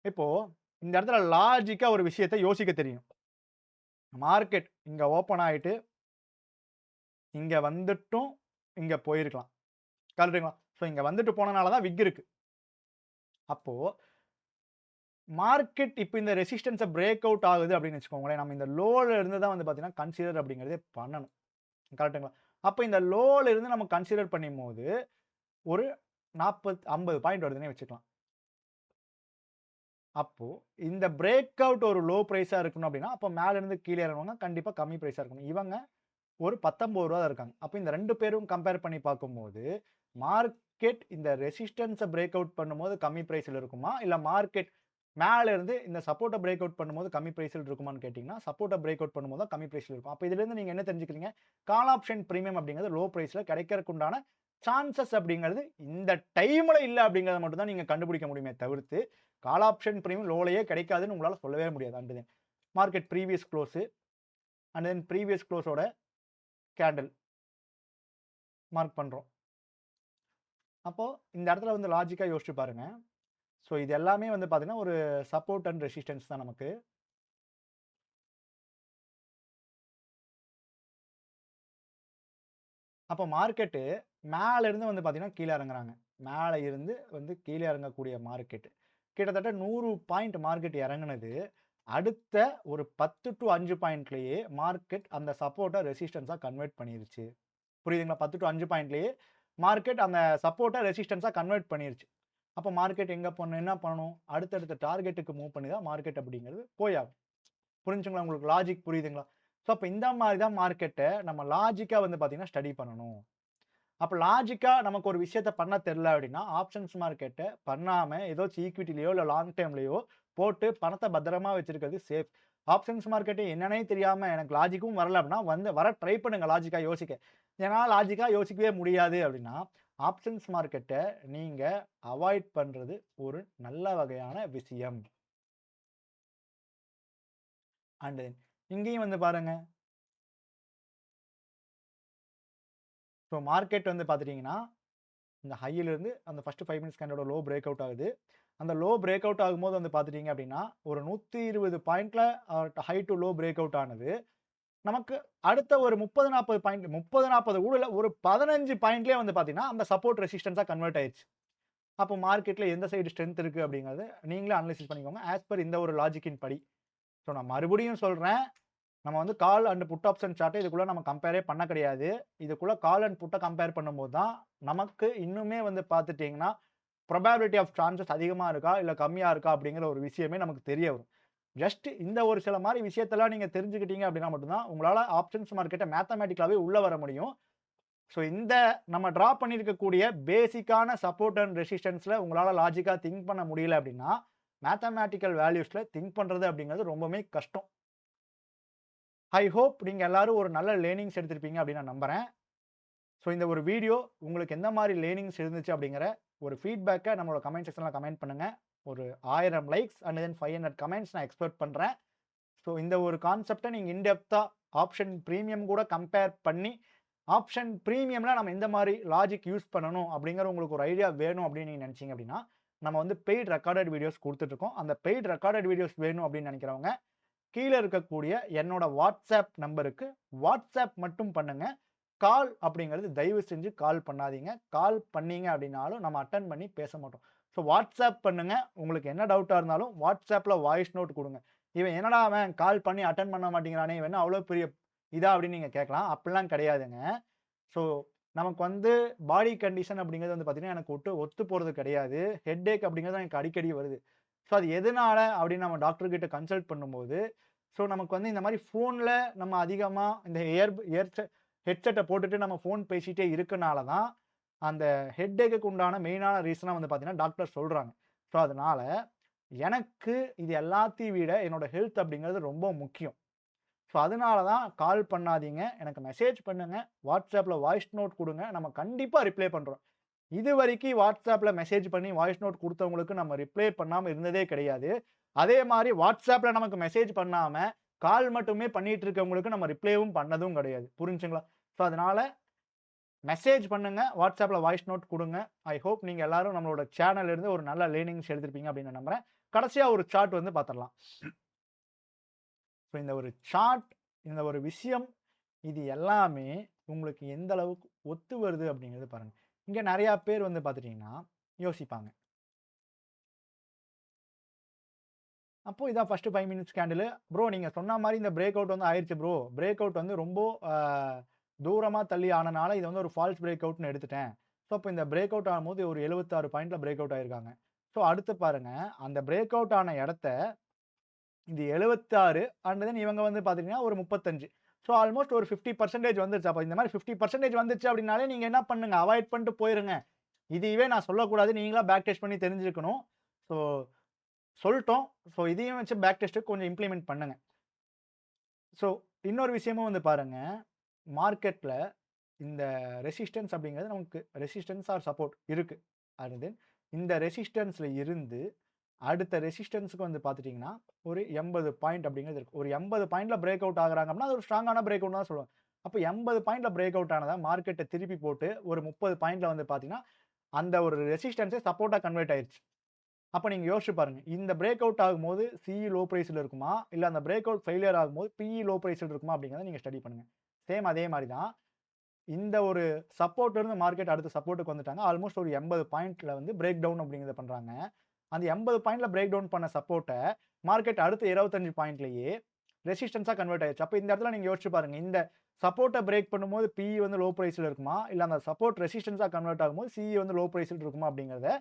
இப்போ இந்த இடத்துல லாஜிக்கா ஒரு விஷயத்த யோசிக்க தெரியும். மார்க்கெட் இங்க ஓப்பன் ஆயிட்டு, இங்க வந்துட்டும், இங்க போயிருக்கலாம். கரெக்ட்டுங்களா? ஸோ இங்க வந்துட்டு போனனால தான் விக் இருக்கு. அப்போ மார்க்கெட் இப்ப இந்த ரெசிஸ்டன்ஸ பிரேக் அவுட் ஆகுது அப்படின்னு வச்சுக்கோங்களேன். நம்ம இந்த லோல இருந்து தான் வந்து பார்த்தீங்கன்னா, கன்சிடர் அப்படிங்கிறதே பண்ணணும். கரெக்ட்டுங்களா? அப்ப இந்த லோல இருந்து நம்ம கன்சிடர் பண்ணும்போது, ஒரு 40, 50 பாயிண்ட் வருதுன்னே வச்சுக்கலாம். அப்போ இந்த பிரேக் அவுட் ஒரு லோ பிரைஸா இருக்கணும் அப்படின்னா, அப்ப மேல இருந்து கீழ இறங்குவாங்க. கண்டிப்பா கம்மி பிரைஸா இருக்கணும். இவங்க ஒரு ரூ. 19 தான் இருக்காங்க. அப்ப இந்த 2 பேரும் கம்பேர் பண்ணி பார்க்கும்போது, மார்க்கெட் இந்த ரெசிஸ்டன்ஸ பிரேக் அவுட் பண்ணும்போது கம்மி பிரைஸ்ல இருக்குமா? இல்ல மார்க்கெட் மேல இருந்து இந்த சப்போர்ட்ட பிரேக் அவுட் பண்ணும்போது கம்மி பிரைஸ்ல இருக்குமான்னு கேட்டீங்கன்னா, சப்போர்ட்ட பிரேக் அவுட் பண்ணும்போது தான் கம்மி பிரைஸ்ல இருக்கும். அப்ப இதிலிருந்து நீங்க என்ன தெரிஞ்சுக்கிறீங்க? கால் ஆப்ஷன் பிரீமியம் அப்படிங்கிறது லோ பிரைஸ்ல கிடைக்கிறதுக்கு உண்டான சான்சஸ் அப்படிங்கிறது இந்த டைம்ல இல்ல அப்படிங்கிறத மட்டும் தான் நீங்க கண்டுபிடிக்க முடியுமே தவிர்த்து, கால் ஆப்ஷன் பிரீமியம் லோலயே கிடைக்காதுன்னு உங்களால சொல்லவே முடியாது. And then market previous close and then previous குளோஸோட கேண்டில் மார்க் பண்றோம். அப்போ இந்த இடத்துல வந்து லாஜிக்கா யோசிச்சு பாருங்க. ஸோ இது எல்லாமே வந்து பார்த்தீங்கன்னா, ஒரு சப்போர்ட் அண்ட் ரெசிஸ்டன்ஸ் தான் நமக்கு. அப்போ மார்க்கெட்டு மேல இருந்து வந்து பார்த்தீங்கன்னா, கீழ இறங்குறாங்க. மேல இருந்து வந்து கீழ இறங்கக்கூடிய மார்க்கெட். கிட்டத்தட்ட 100 பாயிண்ட் மார்க்கெட் இறங்குனது. அடுத்த ஒரு 10 டூ 5 பாயிண்ட்லயே மார்க்கெட் அந்த சப்போர்ட்ட ரெசிஸ்டன்ஸா கன்வெர்ட் பண்ணிருச்சு. புரியுதுங்களா? 10 டூ 5 பாயிண்ட்லயே மார்க்கெட் அந்த சப்போர்ட்ட ரெசிஸ்டன்ஸா கன்வெர்ட் பண்ணிருச்சு. அப்ப மார்க்கெட் எங்க பண்ணணும்? என்ன பண்ணணும்? அடுத்தடுத்த டார்கெட்டுக்கு மூவ் பண்ணி தான் மார்க்கெட் அப்படிங்கிறது போயாகும். புரிஞ்சுங்களா? உங்களுக்கு லாஜிக் புரியுதுங்களா? ஸோ, அப்ப இந்த மாரி தான் மார்க்கெட்ட நம்ம லாஜிக்கா வந்து பார்த்தீங்கன்னா, ஸ்டடி பண்ணணும். அப்ப லாஜிக்கா நமக்கு ஒரு விஷயத்த பண்ண தெரியல அப்படின்னா, ஆப்ஷன்ஸ் மார்க்கெட்ட பண்ணாம ஏதாச்சும் ஈக்விட்டிலயோ, இல்ல லாங் டெர்ம்லயோ போட்டு பணத்த பத்திரமா வச்சிருக்கிறது சேஃப். ஆப்ஷன்ஸ் மார்க்கெட் என்னன்னே தெரியாம எனக்கு லாஜிக்கும் வரல அப்படின்னா, வர ட்ரை பண்ணுங்க லாஜிக்கா யோசிக்க. ஏன்னா லாஜிக்கா யோசிக்கவே முடியாது அப்படின்னா, ஆப்ஷன்ஸ் மார்க்கெட்ட நீங்க அவாய்ட் பண்றது ஒரு நல்ல வகையான விஷயம். அண்ட் இங்கேயும் வந்து பாருங்க. ஸோ மார்க்கெட் வந்து பார்த்துட்டீங்கன்னா, இந்த ஹையில இருந்து அந்த ஃபர்ஸ்ட் 5 மினிட்ஸ் கேண்டலோட லோ பிரேக் அவுட் ஆகுது. அந்த லோ பிரேக் அவுட் ஆகும்போது வந்து பார்த்துட்டீங்க அப்படின்னா, ஒரு 120 பாயிண்ட்ல high to low break out ஆனது. நமக்கு அடுத்த ஒரு 30, 40 பாயிண்ட் 30, 40 கூட இல்ல. ஒரு 15 பாயிண்ட்லயே வந்து பார்த்தீங்கன்னா, அந்த சப்போர்ட் ரெசிஸ்டன்ஸா கன்வெர்ட் ஆயிருச்சு. அப்போ மார்க்கெட்ல எந்த சைடு ஸ்ட்ரென்த் இருக்கு அப்படிங்கிறத நீங்களே அனலைசிஸ் பண்ணிக்கோங்க. ஆஸ் பெர் இந்த ஒரு லாஜிக்கின் படி. ஸோ நான் மறுபடியும் சொல்றேன். நம்ம வந்து கால் அண்ட் புட் ஆப்ஷன் சார்ட்ட இதுக்குள்ள நம்ம கம்பேரே பண்ண கிடையாது. இதுக்குள்ள கால் அண்ட் புட்ட கம்பேர் பண்ணும்போது தான், நமக்கு இன்னுமே வந்து பார்த்துட்டீங்கன்னா, ப்ரோபபிலிட்டி ஆஃப் சான்ஸஸ் அதிகமா இருக்கா? இல்ல கம்மியா இருக்கா? அப்படிங்கிற ஒரு விஷயமே நமக்கு தெரிய வரும். ஜஸ்ட் இந்த ஒரு சில மாரி விஷயத்தெல்லாம் நீங்க தெரிஞ்சுக்கிட்டீங்க அப்படின்னா மட்டும் தான், உங்களால ஆப்ஷன்ஸ் மார்க்கெட்ட மேத்தமேட்டிக்கலாவே உள்ள வர முடியும். ஸோ இந்த நம்ம ட்ரா பண்ணியிருக்கக்கூடிய பேசிக்கான சப்போர்ட் அண்ட் ரெசிஸ்டன்ஸில் உங்களால் லாஜிக்காக திங்க் பண்ண முடியல அப்படின்னா மேத்தமேட்டிக்கல் வேல்யூஸில் திங்க் பண்ணுறது அப்படிங்கிறது ரொம்பவுமே கஷ்டம். ஐ ஹோப் நீங்கள் எல்லாரும் ஒரு நல்ல லேர்னிங்ஸ் எடுத்திருப்பீங்க அப்படின்னு நான் நம்புகிறேன். ஸோ இந்த ஒரு வீடியோ உங்களுக்கு எந்த மாதிரி லேர்னிங்ஸ் இருந்துச்சு அப்படிங்கிற ஒரு ஃபீட்பேக்கை நம்மளோட கமெண்ட் செக்ஷனில் கமெண்ட் பண்ணுங்கள். ஒரு 1000 லைக்ஸ் அண்ட் தென் 500 கமெண்ட்ஸ் நான் எக்ஸ்பெக்ட் பண்ணுறேன். ஸோ இந்த ஒரு கான்செப்டை நீங்கள் இன்டெப்த்தாக ஆப்ஷன் ப்ரீமியம் கூட கம்பேர் பண்ணி ஆப்ஷன் ப்ரீமியமில் நம்ம எந்த மாதிரி லாஜிக் யூஸ் பண்ணணும் அப்படிங்கிற உங்களுக்கு ஒரு ஐடியா வேணும் அப்படின்னு நீங்கள் நினச்சிங்க அப்படின்னா நம்ம வந்து பெய்ட் ரெக்கார்டட் வீடியோஸ் கொடுத்துட்ருக்கோம். அந்த பெய்ட் ரெக்கார்டட் வீடியோஸ் வேணும் அப்படின்னு நினைக்கிறவங்க கீழே இருக்கக்கூடிய என்னோட வாட்ஸ்அப் நம்பருக்கு வாட்ஸ்அப் மட்டும் பண்ணுங்க. கால் அப்படிங்கிறது தயவு செஞ்சு கால் பண்ணாதீங்க. கால் பண்ணீங்க அப்படின்னாலும் நம்ம அட்டன் பண்ணி பேச மாட்டோம். ஸோ வாட்ஸ்அப் பண்ணுங்க. உங்களுக்கு என்ன டவுட்டாக இருந்தாலும் வாட்ஸ்அப்பில் வாய்ஸ் நோட் கொடுங்க. இவன் என்னடா அவன் கால் பண்ணி அட்டன் பண்ண மாட்டேங்கிறானே, இவன் அவ்வளோ பெரிய இதா அப்படின்னு நீங்கள் கேட்கலாம். அப்படிலாம் கிடையாதுங்க. ஸோ நமக்கு வந்து பாடி கண்டிஷன் அப்படிங்கிறது வந்து பார்த்தீங்கன்னா எனக்கு ஒத்து போகிறது கிடையாது. ஹெட்டேக் அப்படிங்கிறது எனக்கு அடிக்கடி வருது. ஸோ அது எதனால அப்படின்னு நம்ம டாக்டர் கிட்ட கன்சல்ட் பண்ணும்போது ஸோ நமக்கு வந்து இந்த மாதிரி ஃபோனில் நம்ம அதிகமாக இந்த ஹெட்செட்டை போட்டுட்டு நம்ம ஃபோன் பேசிகிட்டே இருக்கனால தான் அந்த ஹெட்டேக்கு உண்டான மெயினான ரீசனாக வந்து பார்த்தீங்கன்னா டாக்டர் சொல்கிறாங்க. ஸோ அதனால் எனக்கு இது எல்லாத்தையும் விட என்னோட ஹெல்த் அப்படிங்கிறது ரொம்ப முக்கியம். ஸோ அதனால தான் கால் பண்ணாதீங்க. எனக்கு மெசேஜ் பண்ணுங்க. வாட்ஸ்அப்பில் வாய்ஸ் நோட் கொடுங்க. நம்ம கண்டிப்பாக ரிப்ளை பண்ணுறோம். இதுவரைக்கும் வாட்ஸ்அப்பில் மெசேஜ் பண்ணி வாய்ஸ் நோட் கொடுத்தவங்களுக்கு நம்ம ரிப்ளை பண்ணாமல் இருந்ததே கிடையாது. அதே மாதிரி வாட்ஸ்அப்பில் நமக்கு மெசேஜ் பண்ணாமல் கால் மட்டுமே பண்ணிட்டு இருக்கவங்களுக்கு நம்ம ரிப்ளைவும் பண்ணதும் கிடையாது. புரிஞ்சுங்களா? ஸோ அதனால மெசேஜ் பண்ணுங்க. வாட்ஸ்அப்பில் வாய்ஸ் நோட் கொடுங்க. ஐ ஹோப் நீங்கள் எல்லாரும் நம்மளோட சேனல்ல இருந்து ஒரு நல்ல லேர்னிங்ஸ் எடுத்திருப்பீங்க அப்படின்னு நம்புறேன். கடைசியாக ஒரு சார்ட் வந்து பார்த்துடலாம். ஸோ இந்த ஒரு சார்ட், இந்த ஒரு விஷயம், இது எல்லாமே உங்களுக்கு எந்த அளவுக்கு ஒத்து வருது அப்படிங்கிறது பாருங்க. இங்க நிறைய பேர் வந்து பார்த்துட்டீங்கன்னா யோசிப்பாங்க. அப்போ இதான் ஃபர்ஸ்ட் 5 மினிட்ஸ் கேண்டில். ப்ரோ நீங்க சொன்ன மாரி இந்த பிரேக் அவுட் வந்து ஆயிருச்சு ப்ரோ. பிரேக் அவுட் வந்து ரொம்ப தூரமா தள்ளி ஆனனால இது வந்து ஒரு ஃபால்ஸ் பிரேக் அவுட்ன்னு எடுத்துட்டேன். ஸோ அப்போ இந்த பிரேக் அவுட் ஆகும்போது ஒரு 76 பாயிண்ட்ல பிரேக் அவுட் ஆயிருக்காங்க. ஸோ அடுத்து பாருங்க, அந்த பிரேக் அவுட் ஆன இடத்த இது 76 அண்ட் தென் இவங்க வந்து பார்த்தீங்கன்னா ஒரு 35. ஸோ ஆல்மோஸ்ட் ஒரு 50% வந்துருச்சு. அப்போ இந்த மாதிரி 50% வந்துருச்சு அப்படின்னாலே நீங்க என்ன பண்ணுங்க, அவாய்ட் பண்ணிட்டு போயிருங்க. இதுவே நான் சொல்லக்கூடாது. நீங்களா பேக் டெஸ்ட் பண்ணி தெரிஞ்சுக்கணும். ஸோ சொல்ட்டோம். ஸோ இதையும் வச்சு பேக் டெஸ்ட்டுக்கு கொஞ்சம் இம்ப்ளிமெண்ட் பண்ணுங்க. ஸோ இன்னொரு விஷயமும் வந்து பாருங்க, மார்க்கெட்ல இந்த ரெசிஸ்டன்ஸ் அப்படிங்கிறது நமக்கு ரெசிஸ்டன்ஸ் ஆர் சப்போர்ட் இருக்கு. அது இந்த ரெசிஸ்டன்ஸ்ல இருந்து அடுத்த ரெசிஸ்டன்ஸ்க்கு வந்து பார்த்துட்டீங்கன்னா, ஒரு 80 பாயிண்ட் அப்படிங்கிறது இருக்கு. ஒரு 80 பாயிண்ட்ல பிரேக் அவுட் ஆகுறாங்க அப்படின்னா, அது ஒரு ஸ்ட்ராங்கான பிரேக் அவுட் தான் சொல்லுவேன். அப்போ 80 பாயிண்ட்ல பிரேக் அவுட் ஆனத மார்க்கெட்ட திருப்பி போட்டு ஒரு 30 பாயிண்ட்ல வந்து பார்த்தீங்கன்னா, அந்த ஒரு ரெசிஸ்டன்ஸே சப்போர்ட்டா கன்வெர்ட் ஆயிருச்சு. அப்ப நீங்க யோசிச்சு பாருங்க. இந்த பிரேக் அவுட் ஆகும்போது சிஇ லோ பிரைஸ்ல இருக்குமா? இல்ல அந்த பிரேக் அவுட் ஃபெயிலியர் ஆகும்போது பிஇ லோ பிரைஸ்ல இருக்குமா? அப்படிங்கிறத நீங்க ஸ்டடி பண்ணுங்க. சேம் அதே மாரி தான். இந்த ஒரு சப்போர்ட்ல இருந்து மார்க்கெட் அடுத்த சப்போர்ட்க்கு வந்துட்டாங்க. ஆல்மோஸ்ட் ஒரு 80 பாயிண்ட்ல வந்து பிரேக் டவுன் அப்படிங்கிறத பண்றாங்க. அந்த 80 பாயிண்ட்ல பிரேக் டவுன் பண்ண சப்போர்ட்ட மார்க்கெட் அடுத்த 25 பாயிண்ட்லயே ரெசிஸ்டன்ஸா கன்வெர்ட் ஆயிருச்சு. அப்ப இந்த இடத்துல நீங்க யோசிச்சு பாருங்க. இந்த சப்போர்ட்ட பிரேக் பண்ணும்போது பிஇ வந்து லோ பிரைஸ்ல இருக்குமா? இல்ல அந்த சப்போர்ட் ரெசிஸ்டன்ஸா கன்வெர்ட் ஆகும்போது சிஇ வந்து லோ பிரைஸ்ல இருக்குமா? அப்படிங்கிறத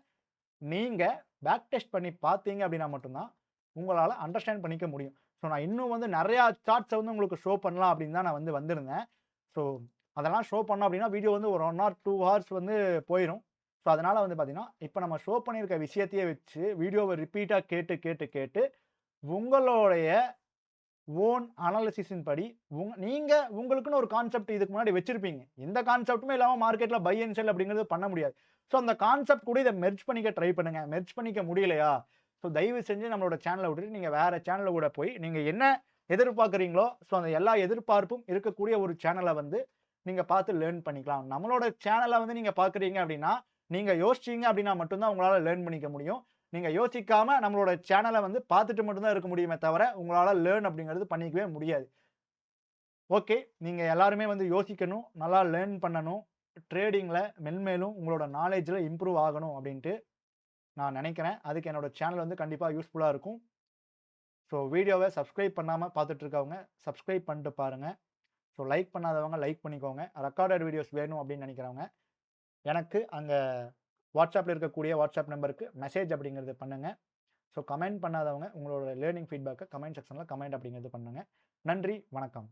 நீங்க பேக் டெஸ்ட் பண்ணி பார்த்தீங்க அப்படின்னா மட்டும் தான் உங்களால அண்டர்ஸ்டாண்ட் பண்ணிக்க முடியும். ஸோ நான் இன்னும் வந்து நெறையா சார்ட்ஸ வந்து உங்களுக்கு ஷோ பண்ணலாம் அப்படின்னு தான் நான் வந்து வந்திருந்தேன். ஸோ அதெல்லாம் ஷோ பண்ணோம் அப்படின்னா வீடியோ வந்து ஒரு 1 ஆர் 2 ஹார்ஸ் வந்து போயிரும். ஸோ அதனால வந்து பார்த்தீங்கன்னா, இப்ப நம்ம ஷோ பண்ணியிருக்க விஷயத்தையே வச்சு வீடியோவ ரிப்பீட்டா கேட்டு, கேட்டு, கேட்டு உங்களுடைய ஓன் அனாலிசிஸின் படி நீங்க உங்களுக்குன்னு ஒரு கான்செப்ட் இதுக்கு முன்னாடி வச்சிருப்பீங்க. எந்த கான்செப்ட்டுமே இல்லாம மார்க்கெட்ல பை அண்ட் செல் அப்படிங்கிறது பண்ண முடியாது. ஸோ அந்த கான்செப்ட் கூட இத மெர்ஜ் பண்ணிக்க ட்ரை பண்ணுங்க. மெர்ஜ் பண்ணிக்க முடியலையா? ஸோ தயவு செஞ்சு நம்மளோட சேனல விட்டுட்டு நீங்க வேற சேனல்ல கூட போய் நீங்க என்ன எதிர்பார்க்கிறீங்களோ, ஸோ அந்த எல்லா எதிர்பார்ப்பும் இருக்கக்கூடிய ஒரு சேனல வந்து நீங்க பார்த்து லேர்ன் பண்ணிக்கலாம். நம்மளோட சேனல வந்து நீங்க பார்க்குறீங்க அப்படின்னா, நீங்க யோசிச்சீங்க அப்படின்னா மட்டும் தான் உங்களால லேர்ன் பண்ணிக்க முடியும். நீங்க யோசிக்காம நம்மளோட சேனல வந்து பார்த்துட்டு மட்டும் தான் இருக்க முடியுமே தவிர, உங்களால லேர்ன் அப்படிங்கிறது பண்ணிக்கவே முடியாது. ஓகே. நீங்க எல்லாருமே வந்து யோசிக்கணும். நல்லா லேர்ன் பண்ணணும். ட்ரேடிங்ல மென்மேலும் உங்களோட நாலேட்ஜ்ல இம்ப்ரூவ் ஆகணும் அப்டின்ட்டு நான் நெனைக்கிறேன். அதுக்கு என்னோட சேனல் வந்து கண்டிப்பா யூஸ்ஃபுல்லா இருக்கும். ஸோ வீடியோவ சப்ஸ்கிரைப் பண்ணாம பார்த்துட்டு இருக்கவங்க, சப்ஸ்கிரைப் பண்ணிட்டு பாருங்க. ஸோ லைக் பண்ணாதவங்க லைக் பண்ணிக்கோங்க. ரெக்கார்டட் வீடியோஸ் வேணும் அப்டின்னு நெனைக்கிறவங்க, எனக்கு அங்க WhatsAppல இருக்கக்கூடிய WhatsApp நம்பருக்கு மெசேஜ் அப்படிங்கிறது பண்ணுங்க. ஸோ கமெண்ட் பண்ணாதவங்க உங்களோட லேர்னிங் ஃபீட்பேக்க கமெண்ட் செக்ஷன்ல கமெண்ட் அப்படிங்கிறது பண்ணுங்க. நன்றி, வணக்கம்.